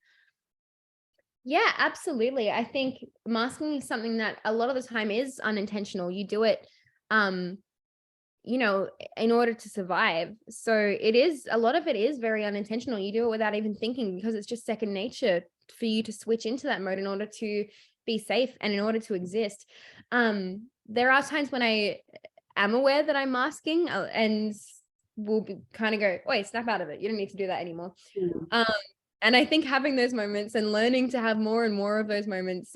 Yeah, absolutely. I think masking is something that a lot of the time is unintentional. You do it, you know, in order to survive. So a lot of it is very unintentional. You do it without even thinking, because it's just second nature for you to switch into that mode in order to be safe and in order to exist. There are times when I am aware that I'm masking and will be kind of go, wait, snap out of it. You don't need to do that anymore. And I think having those moments and learning to have more and more of those moments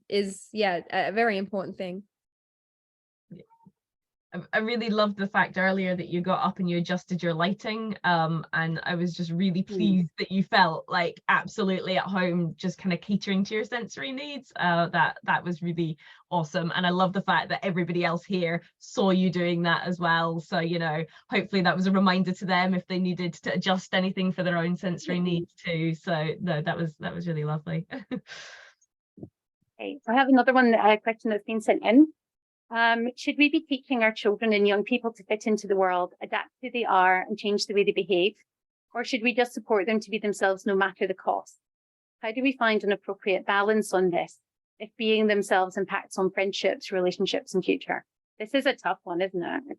is, a very important thing. I really loved the fact earlier that you got up and you adjusted your lighting, and I was just really pleased that you felt like absolutely at home, just kind of catering to your sensory needs. That was really awesome, and I love the fact that everybody else here saw you doing that as well. So, you know, hopefully that was a reminder to them if they needed to adjust anything for their own sensory needs too. So no, that was really lovely. Okay, so I have another question that's been sent in. Should we be teaching our children and young people to fit into the world, adapt who they are and change the way they behave? Or should we just support them to be themselves no matter the cost? How do we find an appropriate balance on this if being themselves impacts on friendships, relationships and future? This is a tough one, isn't it?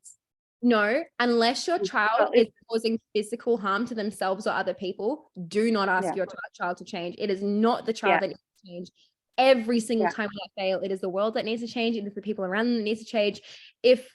No, unless your child is causing physical harm to themselves or other people, do not ask your child to change. It is not the child that needs to change. Every single time without fail, it is the world that needs to change. It is the people around them that needs to change. If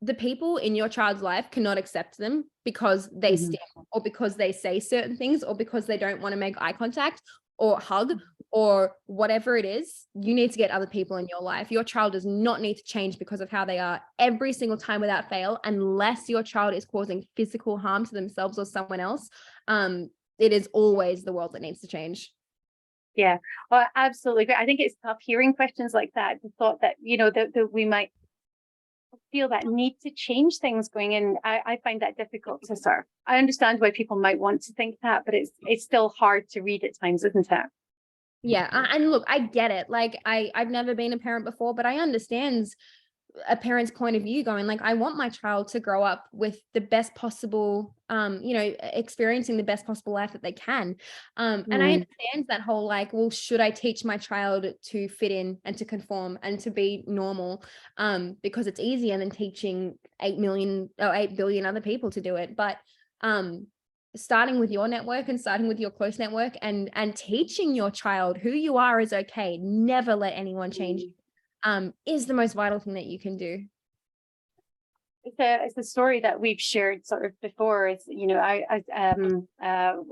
the people in your child's life cannot accept them because they stare or because they say certain things or because they don't want to make eye contact or hug or whatever it is, you need to get other people in your life. Your child does not need to change because of how they are every single time without fail, unless your child is causing physical harm to themselves or someone else. It is always the world that needs to change. Yeah, well, absolutely great. I think it's tough hearing questions like that. The thought that, you know, that we might feel that need to change things going in. I find that difficult to sort of, I understand why people might want to think that, but it's still hard to read at times, isn't it? Yeah, and look, I get it. Like I've never been a parent before, but I understand a parent's point of view going like, I want my child to grow up with the best possible, you know, experiencing the best possible life that they can. And I understand that whole like, well, should I teach my child to fit in and to conform and to be normal? Because it's easier than teaching 8 billion other people to do it. But starting with your network and starting with your close network and teaching your child who you are is okay. Never let anyone change you. Is the most vital thing that you can do. It's a story that we've shared sort of before. It's, you know,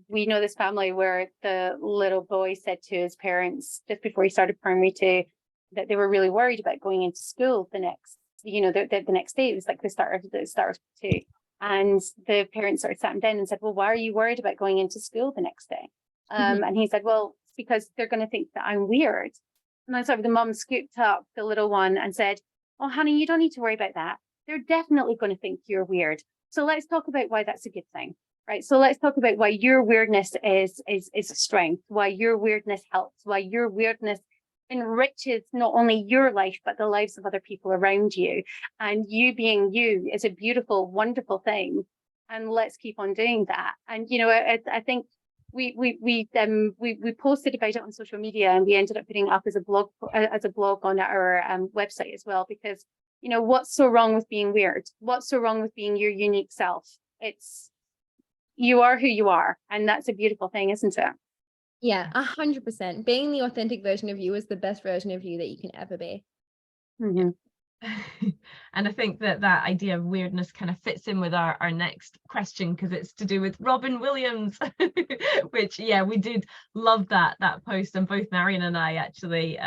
we know this family where the little boy said to his parents just before he started primary 2 that they were really worried about going into school the next, you know, the next day. It was like the start of 2, and the parents sort of sat him down and said, well, why are you worried about going into school the next day? And he said, well, it's because they're going to think that I'm weird. And then sort of the mum scooped up the little one and said, oh, honey, you don't need to worry about that. They're definitely going to think you're weird. So let's talk about why that's a good thing, right? So let's talk about why your weirdness is a strength, why your weirdness helps, why your weirdness enriches not only your life, but the lives of other people around you. And you being you is a beautiful, wonderful thing. And let's keep on doing that. And, you know, I think we posted about it on social media, and we ended up putting it up as a blog on our website as well, because, you know, what's so wrong with being weird? What's so wrong with being your unique self? You are who you are, and that's a beautiful thing, isn't it? Yeah, 100%. Being the authentic version of you is the best version of you that you can ever be. Mm-hmm. And I think that idea of weirdness kind of fits in with our next question, because it's to do with Robin Williams, which, yeah, we did love that post, and both Marion and I actually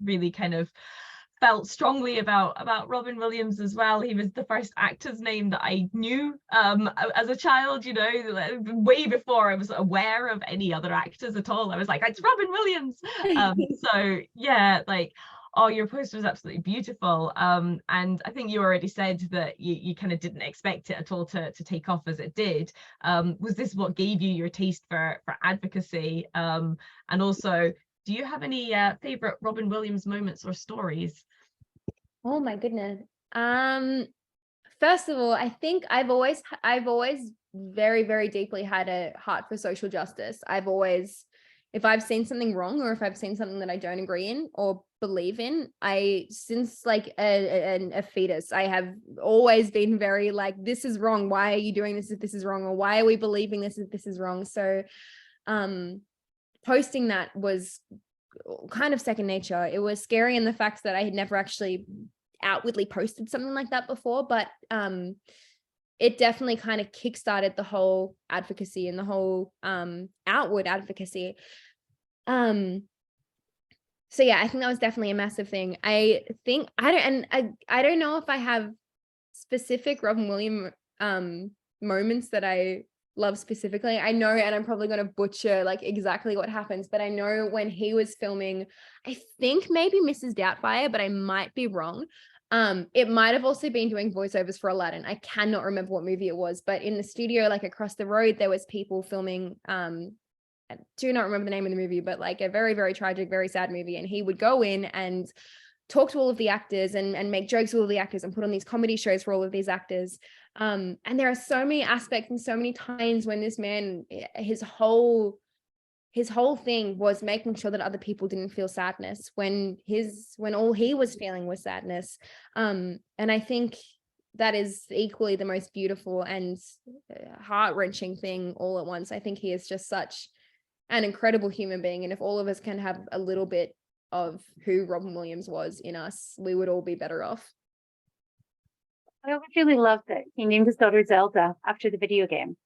really kind of felt strongly about Robin Williams as well. He was the first actor's name that I knew as a child, you know, way before I was aware of any other actors at all. I was like, it's Robin Williams. So yeah, like, oh, your post was absolutely beautiful. And I think you already said that you kind of didn't expect it at all to take off as it did. Was this what gave you your taste for advocacy? And also, do you have any favorite Robin Williams moments or stories? Oh my goodness. First of all, I think I've always very, very deeply had a heart for social justice. I've always, if I've seen something wrong, or if I've seen something that I don't agree in or believe in, since like a fetus, I have always been very like, this is wrong. Why are you doing this if this is wrong? Or why are we believing this if this is wrong? So posting that was kind of second nature. It was scary in the fact that I had never actually outwardly posted something like that before, but it definitely kind of kickstarted the whole advocacy and the whole outward advocacy. So yeah, I think that was definitely a massive thing. I think I don't know if I have specific Robin Williams moments that I love specifically. I know, and I'm probably going to butcher like exactly what happens, but I know when he was filming, I think maybe Mrs. Doubtfire, but I might be wrong. It might have also been doing voiceovers for Aladdin. I cannot remember what movie it was, but in the studio, like across the road, there was people filming. I do not remember the name of the movie, but like a very, very tragic, very sad movie. And he would go in and talk to all of the actors and make jokes with all the actors and put on these comedy shows for all of these actors. And there are so many aspects and so many times when this man, his whole thing was making sure that other people didn't feel sadness when all he was feeling was sadness. And I think that is equally the most beautiful and heart-wrenching thing all at once. I think he is just such an incredible human being. And if all of us can have a little bit of who Robin Williams was in us, we would all be better off. I really loved that he named his daughter Zelda after the video game.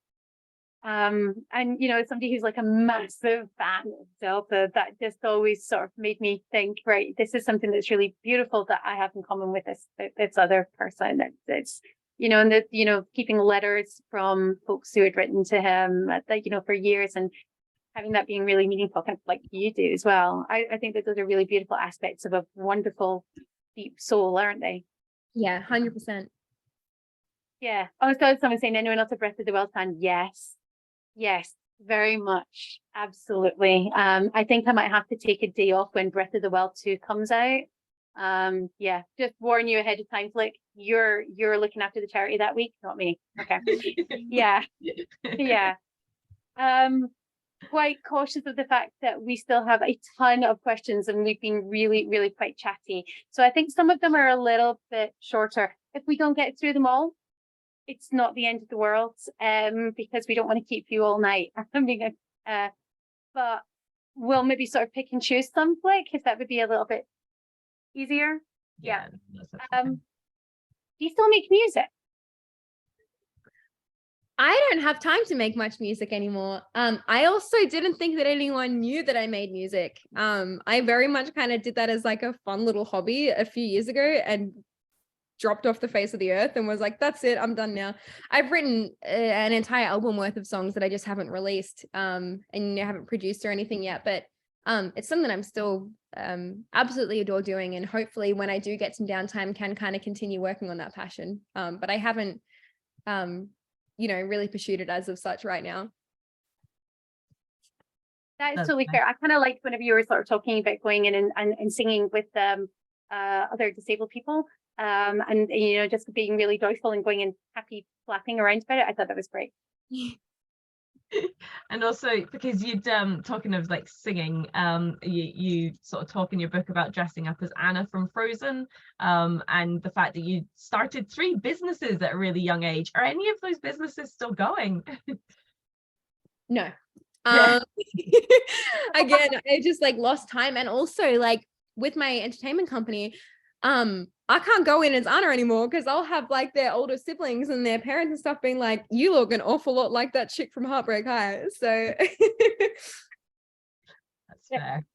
And, you know, as somebody who's like a massive fan of Zelda, that just always sort of made me think, right, this is something that's really beautiful that I have in common with this other person. That's, you know, and that, you know, keeping letters from folks who had written to him, that, you know, for years, and having that being really meaningful, kind of like you do as well. I think that those are really beautiful aspects of a wonderful, deep soul, aren't they? Yeah, 100%. Yeah. Oh, so someone saying, anyone else a Breath of the Wild fan? Yes, very much. Absolutely. I think I might have to take a day off when Breath of the Wild 2 comes out. Yeah, just warn you ahead of time, Flick. You're looking after the charity that week, not me. Okay. Yeah. Quite cautious of the fact that we still have a ton of questions, and we've been really, really quite chatty. So I think some of them are a little bit shorter. If we don't get through them all, it's not the end of the world, because we don't want to keep you all night. But we'll maybe sort of pick and choose some, Flick, if that would be a little bit easier. Yeah. Do you still make music? I don't have time to make much music anymore. I also didn't think that anyone knew that I made music. I very much kind of did that as like a fun little hobby a few years ago and dropped off the face of the earth and was like, that's it, I'm done now. I've written an entire album worth of songs that I just haven't released and haven't produced or anything yet, but it's something I'm still absolutely adore doing, and hopefully when I do get some downtime can kind of continue working on that passion. But I haven't really pursued it as of such right now. That is That's totally fair. fair. I kind of liked whenever you were sort of talking about going in and singing with other disabled people, and just being really joyful and going and happy flapping around about it. I thought that was great. And also because you'd talking of like singing, you sort of talk in your book about dressing up as Anna from Frozen, and the fact that you started 3 businesses at a really young age. Are any of those businesses still going? No. Yeah. Again, I just like lost time, and also like with my entertainment company, I can't go in as Anna anymore because I'll have like their older siblings and their parents and stuff being like, you look an awful lot like that chick from Heartbreak High. So That's fair.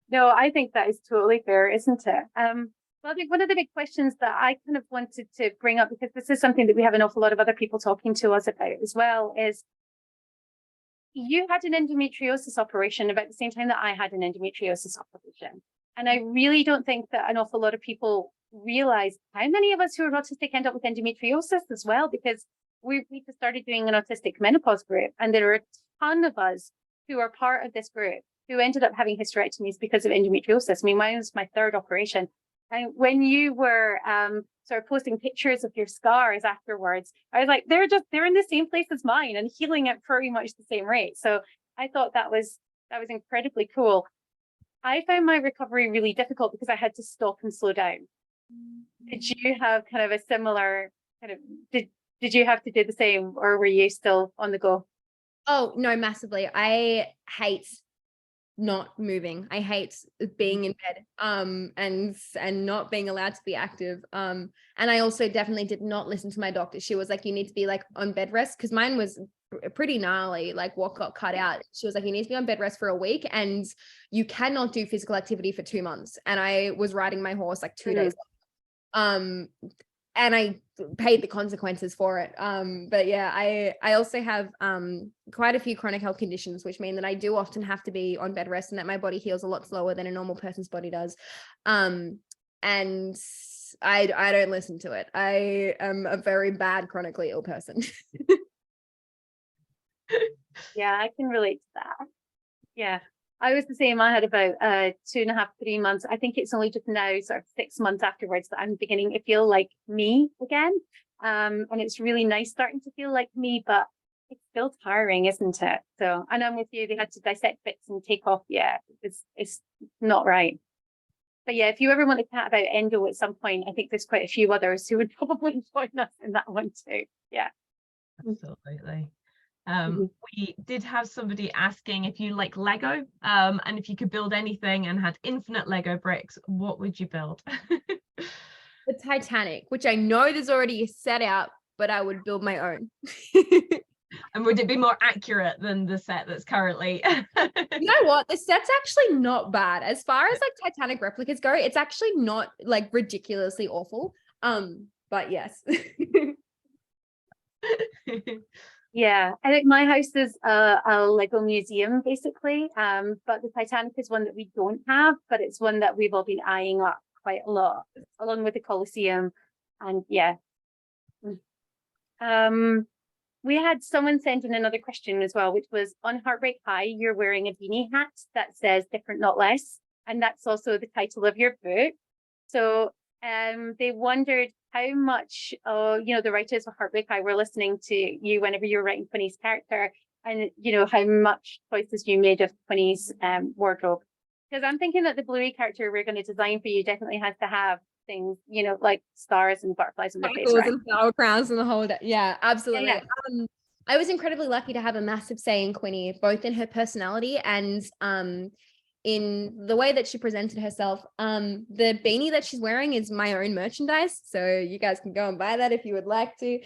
No, I think that is totally fair, isn't it? Well, I think one of the big questions that I kind of wanted to bring up, because this is something that we have an awful lot of other people talking to us about as well, is you had an endometriosis operation about the same time that I had an endometriosis operation. And I really don't think that an awful lot of people realize how many of us who are autistic end up with endometriosis as well, because we just started doing an autistic menopause group, and there are a ton of us who are part of this group who ended up having hysterectomies because of endometriosis. I mean, mine was my 3rd operation. And when you were sort of posting pictures of your scars afterwards, I was like, they're in the same place as mine and healing at pretty much the same rate. So I thought that was incredibly cool. I found my recovery really difficult because I had to stop and slow down. Did you have kind of a similar kind of, did you have to do the same, or were you still on the go? Oh no, massively. I hate not moving. I hate being in bed and not being allowed to be active. And I also definitely did not listen to my doctor. She was like, you need to be like on bed rest, because mine was pretty gnarly, like what got cut out. She was like, you need to be on bed rest for a week and you cannot do physical activity for 2 months. And I was riding my horse like 2 days. And I paid the consequences for it. But yeah, I also have quite a few chronic health conditions, which mean that I do often have to be on bed rest, and that my body heals a lot slower than a normal person's body does. And I don't listen to it. I am a very bad chronically ill person. Yeah, I can relate to that. Yeah, I was the same. I had about 2.5, 3 months. I think it's only just now, sort of 6 months afterwards, that I'm beginning to feel like me again. And it's really nice starting to feel like me, but it's still tiring, isn't it? So, and I'm with you. They had to dissect bits and take off. Yeah, it's not right. But yeah, if you ever want to chat about endo at some point, I think there's quite a few others who would probably join us in that one too. Yeah. Absolutely. Mhm. We did have somebody asking if you like Lego, and if you could build anything and had infinite Lego bricks, what would you build? The Titanic, which I know there's already a set out, but I would build my own. And would it be more accurate than the set that's currently? You know what? The set's actually not bad. As far as like Titanic replicas go, it's actually not like ridiculously awful. But yes. Yeah, I think my house is a Lego museum basically, but the Titanic is one that we don't have, but it's one that we've all been eyeing up quite a lot, along with the Colosseum. And yeah, we had someone send in another question as well, which was, on Heartbreak High, you're wearing a beanie hat that says "Different Not Less," and that's also the title of your book. So they wondered how much the writers of Heartbreak High were listening to you whenever you were writing Quinny's character, and how much choices you made of Quinny's wardrobe. Because I'm thinking that the Bluey character we're going to design for you definitely has to have things, like stars and butterflies on their face, right? And flower crowns and the whole day. Yeah, absolutely. Yeah. I was incredibly lucky to have a massive say in Quinny, both in her personality and in the way that she presented herself. The beanie that she's wearing is my own merchandise, so you guys can go and buy that if you would like to.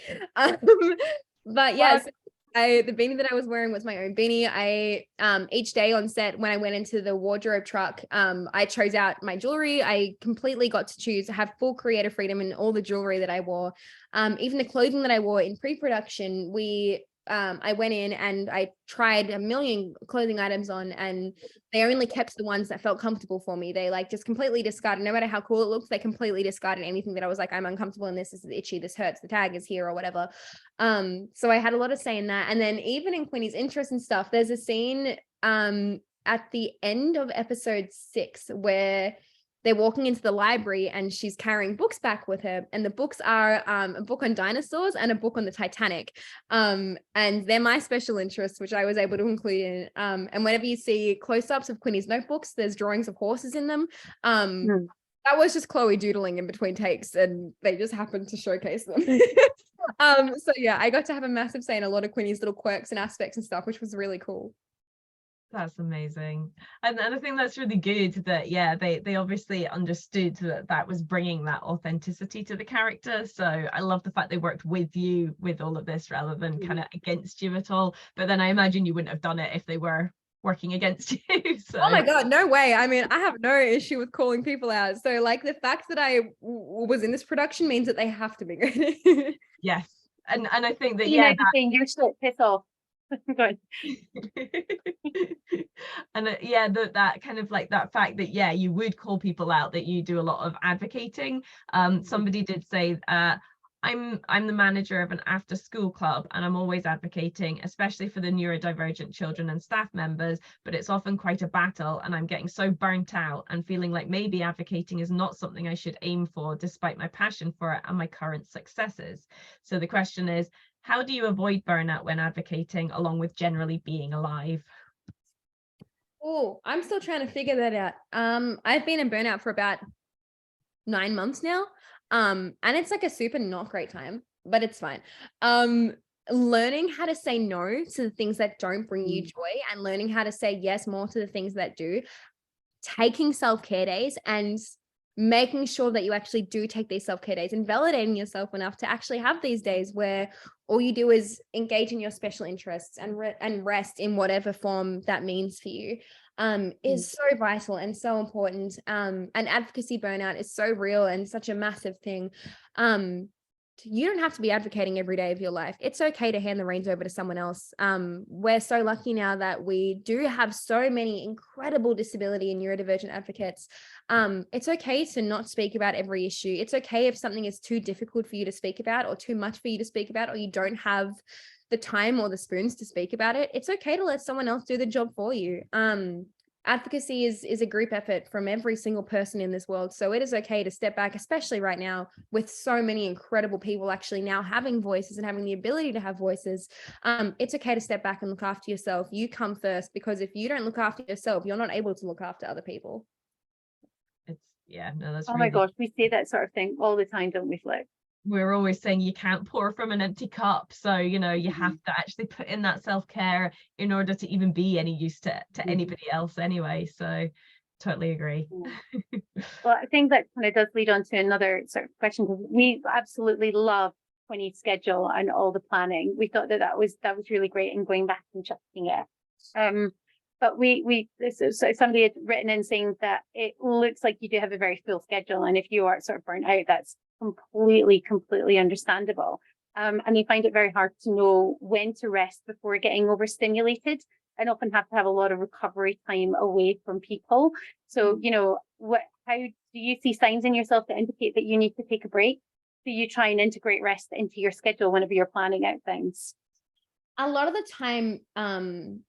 But yes, the beanie that I was wearing was my own beanie. I each day on set, when I went into the wardrobe truck, I chose out my jewelry. I completely got to choose, have full creative freedom in all the jewelry that I wore. Even the clothing that I wore in pre-production, we I went in and I tried a million clothing items on, and they only kept the ones that felt comfortable for me. They like just completely discarded, no matter how cool it looks, they completely discarded anything that I was like, I'm uncomfortable in this is itchy, this hurts, the tag is here or whatever. So I had a lot of say in that. And then even in Quinny's interest and stuff, there's a scene at the end of episode 6 where they're walking into the library and she's carrying books back with her. And the books are a book on dinosaurs and a book on the Titanic. And they're my special interests, which I was able to include in. And whenever you see close-ups of Quinny's notebooks, there's drawings of horses in them. That was just Chloe doodling in between takes, and they just happened to showcase them. So yeah, I got to have a massive say in a lot of Quinny's little quirks and aspects and stuff, which was really cool. That's amazing. And I think that's really good that, yeah, they obviously understood that was bringing that authenticity to the character. So I love the fact they worked with you with all of this rather than kind of against you at all. But then I imagine you wouldn't have done it if they were working against you. So. Oh my God, no way. I mean, I have no issue with calling people out. So like the fact that I was in this production means that they have to be good. Yes. And I think that, you yeah. know, saying your shit, piss off. And yeah, that kind of like that fact that, yeah, you would call people out, that you do a lot of advocating. Somebody did say, I'm the manager of an after school club and I'm always advocating, especially for the neurodivergent children and staff members, but it's often quite a battle and I'm getting so burnt out and feeling like maybe advocating is not something I should aim for despite my passion for it and my current successes. So the question is, how do you avoid burnout when advocating along with generally being alive? Oh, I'm still trying to figure that out. I've been in burnout for about 9 months now. And it's like a super not great time, but it's fine. Learning how to say no to the things that don't bring you joy and learning how to say yes more to the things that do, taking self-care days and making sure that you actually do take these self-care days and validating yourself enough to actually have these days where all you do is engage in your special interests and rest in whatever form that means for you, is so vital and so important. And advocacy burnout is so real and such a massive thing. You don't have to be advocating every day of your life. It's okay to hand the reins over to someone else. We're so lucky now that we do have so many incredible disability and neurodivergent advocates. It's okay to not speak about every issue. It's okay if something is too difficult for you to speak about or too much for you to speak about, or you don't have the time or the spoons to speak about it. It's okay to let someone else do the job for you. Advocacy is a group effort from every single person in this world. So it is okay to step back, especially right now with so many incredible people actually now having voices and having the ability to have voices. It's okay to step back and look after yourself. You come first, because if you don't look after yourself, you're not able to look after other people. That's oh my gosh, we say that sort of thing all the time, don't we, Flick? We're always saying you can't pour from an empty cup. So, you know, you have to actually put in that self-care in order to even be any use to anybody else anyway. So totally agree. Well, I think that kind of does lead on to another sort of question, because we absolutely love Quinny's schedule and all the planning. We thought that was really great, and going back and checking it. But so somebody had written in saying that it looks like you do have a very full schedule, and if you are sort of burnt out, that's completely understandable. And you find it very hard to know when to rest before getting overstimulated, and often have to have a lot of recovery time away from people. So, you know, how do you see signs in yourself that indicate that you need to take a break? Do you try and integrate rest into your schedule whenever you're planning out things? A lot of the time,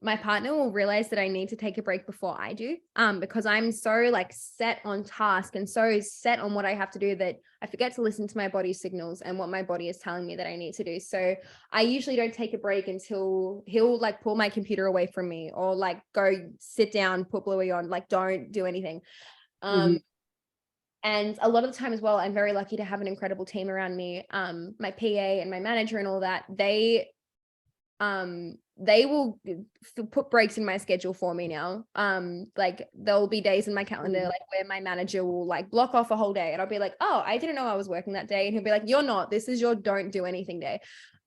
my partner will realize that I need to take a break before I do, because I'm so like set on task and so set on what I have to do that I forget to listen to my body's signals and what my body is telling me that I need to do. So I usually don't take a break until he'll like pull my computer away from me, or like go sit down, put Bluey on, like don't do anything. And a lot of the time as well, I'm very lucky to have an incredible team around me. My PA and my manager and all that, they will put breaks in my schedule for me now. Like there'll be days in my calendar like where my manager will like block off a whole day, and I'll be like, oh, I didn't know I was working that day, and he'll be like, you're not, this is your don't do anything day.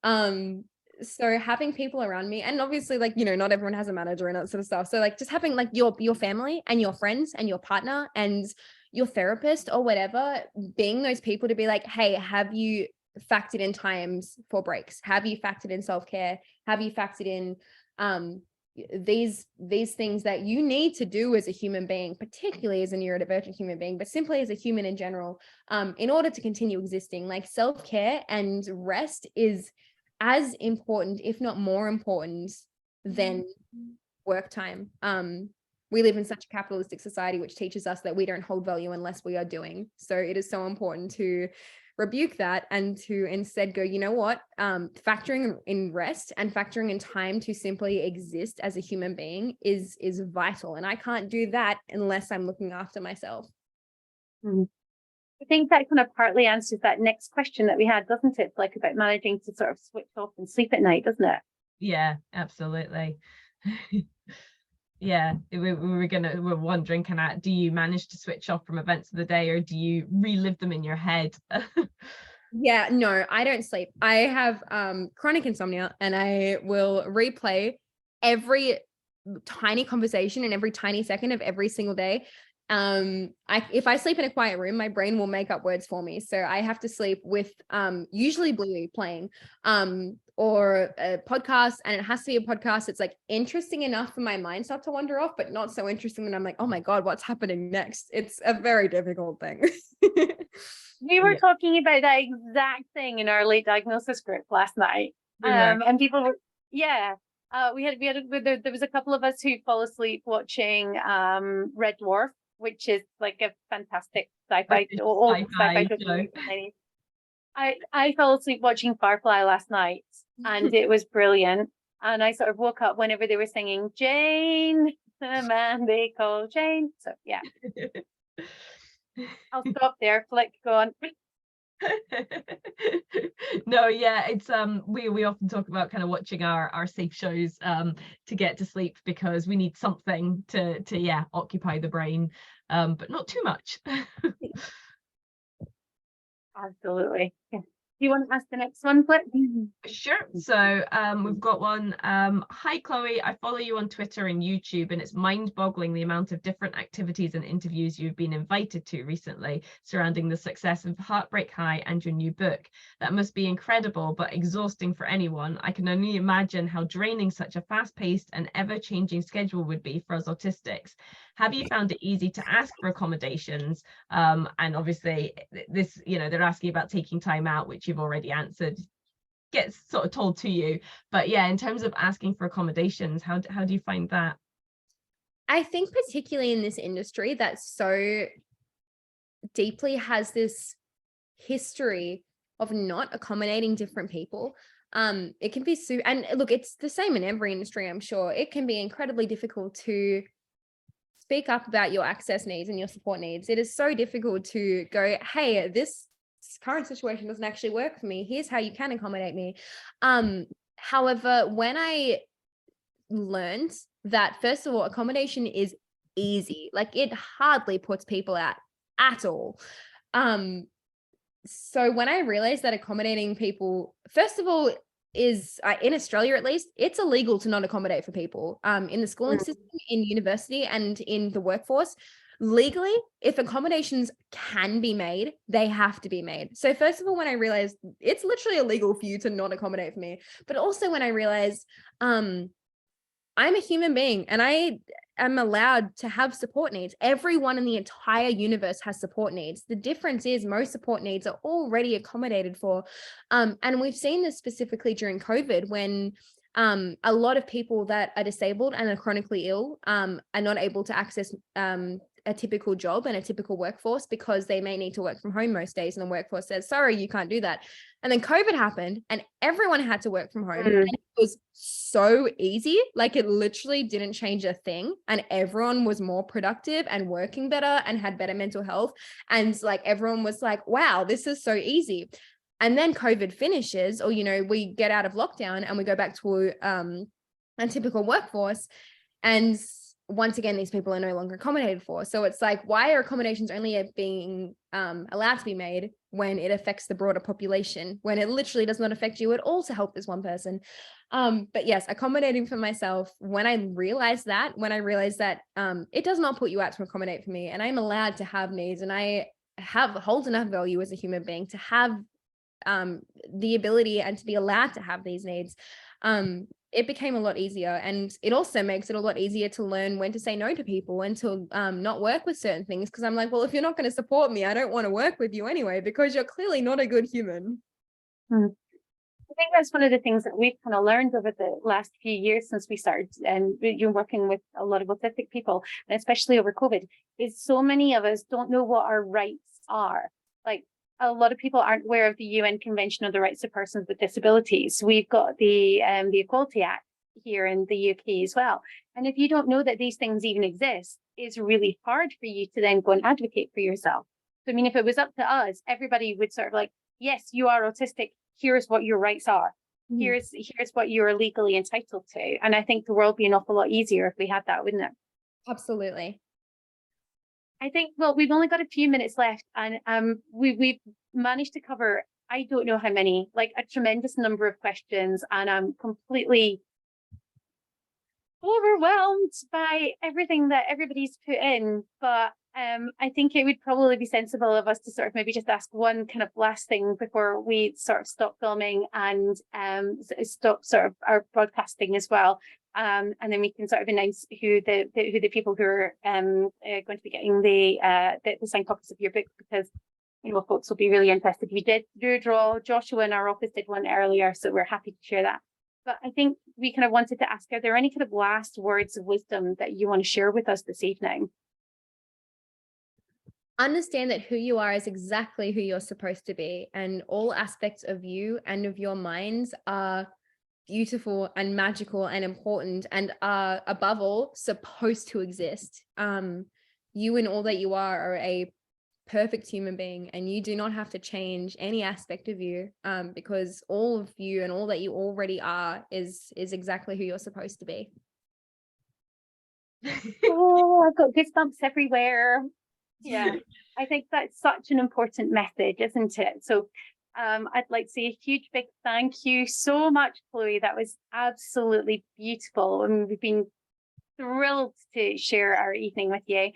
So having people around me, and obviously like, you know, not everyone has a manager and that sort of stuff, so like just having like your family and your friends and your partner and your therapist or whatever, being those people to be like, hey, have you factored in times for breaks? Have you factored in self-care? Have you factored in these things that you need to do as a human being, particularly as a neurodivergent human being, but simply as a human in general, in order to continue existing? Like, self-care and rest is as important, if not more important, than work time. We live in such a capitalistic society which teaches us that we don't hold value unless we are doing. So it is so important to rebuke that and to instead go, you know what, factoring in rest and factoring in time to simply exist as a human being is vital. And I can't do that unless I'm looking after myself. I think that kind of partly answers that next question that we had, doesn't it? Like, about managing to sort of switch off and sleep at night, doesn't it? Yeah, absolutely. Yeah, we're wondering, do you manage to switch off from events of the day, or do you relive them in your head? Yeah, no, I don't sleep. I have chronic insomnia, and I will replay every tiny conversation and every tiny second of every single day. If I sleep in a quiet room, my brain will make up words for me. So I have to sleep with usually Bluey playing or a podcast, and it has to be a podcast that's like interesting enough for my mind not to wander off, but not so interesting that I'm like, oh my God, what's happening next? It's a very difficult thing. We were talking about that exact thing in our late diagnosis group last night. And people were, there was a couple of us who fall asleep watching Red Dwarf, which is like a fantastic sci-fi show. I fell asleep watching Firefly last night, and it was brilliant. And I sort of woke up whenever they were singing Jane, the man they call Jane. So yeah. I'll stop there. Flick, go on. No, yeah, it's we often talk about kind of watching our safe shows to get to sleep, because we need something to occupy the brain, but not too much. Absolutely. Yeah. Do you want to ask the next one, Flick? Sure. So we've got one. Hi, Chloe. I follow you on Twitter and YouTube, and it's mind-boggling the amount of different activities and interviews you've been invited to recently surrounding the success of Heartbreak High and your new book. That must be incredible, but exhausting for anyone. I can only imagine how draining such a fast-paced and ever-changing schedule would be for us autistics. Have you found it easy to ask for accommodations? And obviously this, they're asking about taking time out, which you've already answered, gets sort of told to you. But yeah, in terms of asking for accommodations, how do you find that? I think particularly in this industry that so deeply has this history of not accommodating different people. It can be and look, it's the same in every industry, I'm sure. It can be incredibly difficult to speak up about your access needs and your support needs. It is so difficult to go, hey, this current situation doesn't actually work for me. Here's how you can accommodate me. However, when I learned that, first of all, accommodation is easy, like it hardly puts people out at all. So when I realized that accommodating people, first of all, is in Australia, at least, it's illegal to not accommodate for people in the schooling system, in university, and in the workforce. Legally, if accommodations can be made, they have to be made. So first of all, when I realized it's literally illegal for you to not accommodate for me, but also when I realized I'm a human being and I am allowed to have support needs. Everyone in the entire universe has support needs. The difference is most support needs are already accommodated for. And we've seen this specifically during COVID, when a lot of people that are disabled and are chronically ill are not able to access a typical job and a typical workforce, because they may need to work from home most days, and the workforce says, sorry, you can't do that. And then COVID happened and everyone had to work from home. And it was so easy. Like, it literally didn't change a thing, and everyone was more productive and working better and had better mental health. And like, everyone was like, wow, this is so easy. And then COVID finishes, or, we get out of lockdown and we go back to a typical workforce. And once again, these people are no longer accommodated for. So it's like, why are accommodations only being allowed to be made when it affects the broader population, when it literally does not affect you at all to help this one person? But yes, accommodating for myself, when I realized that it does not put you out to accommodate for me, and I'm allowed to have needs, and I hold enough value as a human being to have the ability and to be allowed to have these needs, it became a lot easier. And it also makes it a lot easier to learn when to say no to people and to not work with certain things, because I'm like, well, if you're not going to support me, I don't want to work with you anyway, because you're clearly not a good human. I think that's one of the things that we've kind of learned over the last few years since we started you're working with a lot of autistic people, and especially over COVID, is so many of us don't know what our rights are. Like, a lot of people aren't aware of the UN Convention on the Rights of Persons with Disabilities. We've got the Equality Act here in the UK as well. And if you don't know that these things even exist, it's really hard for you to then go and advocate for yourself. So, I mean, if it was up to us, everybody would sort of like, yes, you are autistic. Here's what your rights are. Here's what you're legally entitled to. And I think the world would be an awful lot easier if we had that, wouldn't it? Absolutely. I think, well, we've only got a few minutes left, and we've managed to cover, I don't know how many, like a tremendous number of questions, and I'm completely overwhelmed by everything that everybody's put in. But I think it would probably be sensible of us to sort of maybe just ask one kind of last thing before we sort of stop filming and stop sort of our broadcasting as well. And then we can sort of announce who the people who are going to be getting the signed copies of your book, because you know folks will be really interested. We did do a draw. Joshua in our office did one earlier, so we're happy to share that. But I think we kind of wanted to ask, are there any kind of last words of wisdom that you want to share with us this evening? Understand that who you are is exactly who you're supposed to be, and all aspects of you and of your minds are beautiful and magical and important, and are above all supposed to exist. You and all that you are a perfect human being, and you do not have to change any aspect of you, because all of you and all that you already are is exactly who you're supposed to be. Oh, I've got goosebumps everywhere. Yeah, I think that's such an important message, isn't it? So I'd like to say a huge big thank you so much, Chloé. That was absolutely beautiful, and we've been thrilled to share our evening with you.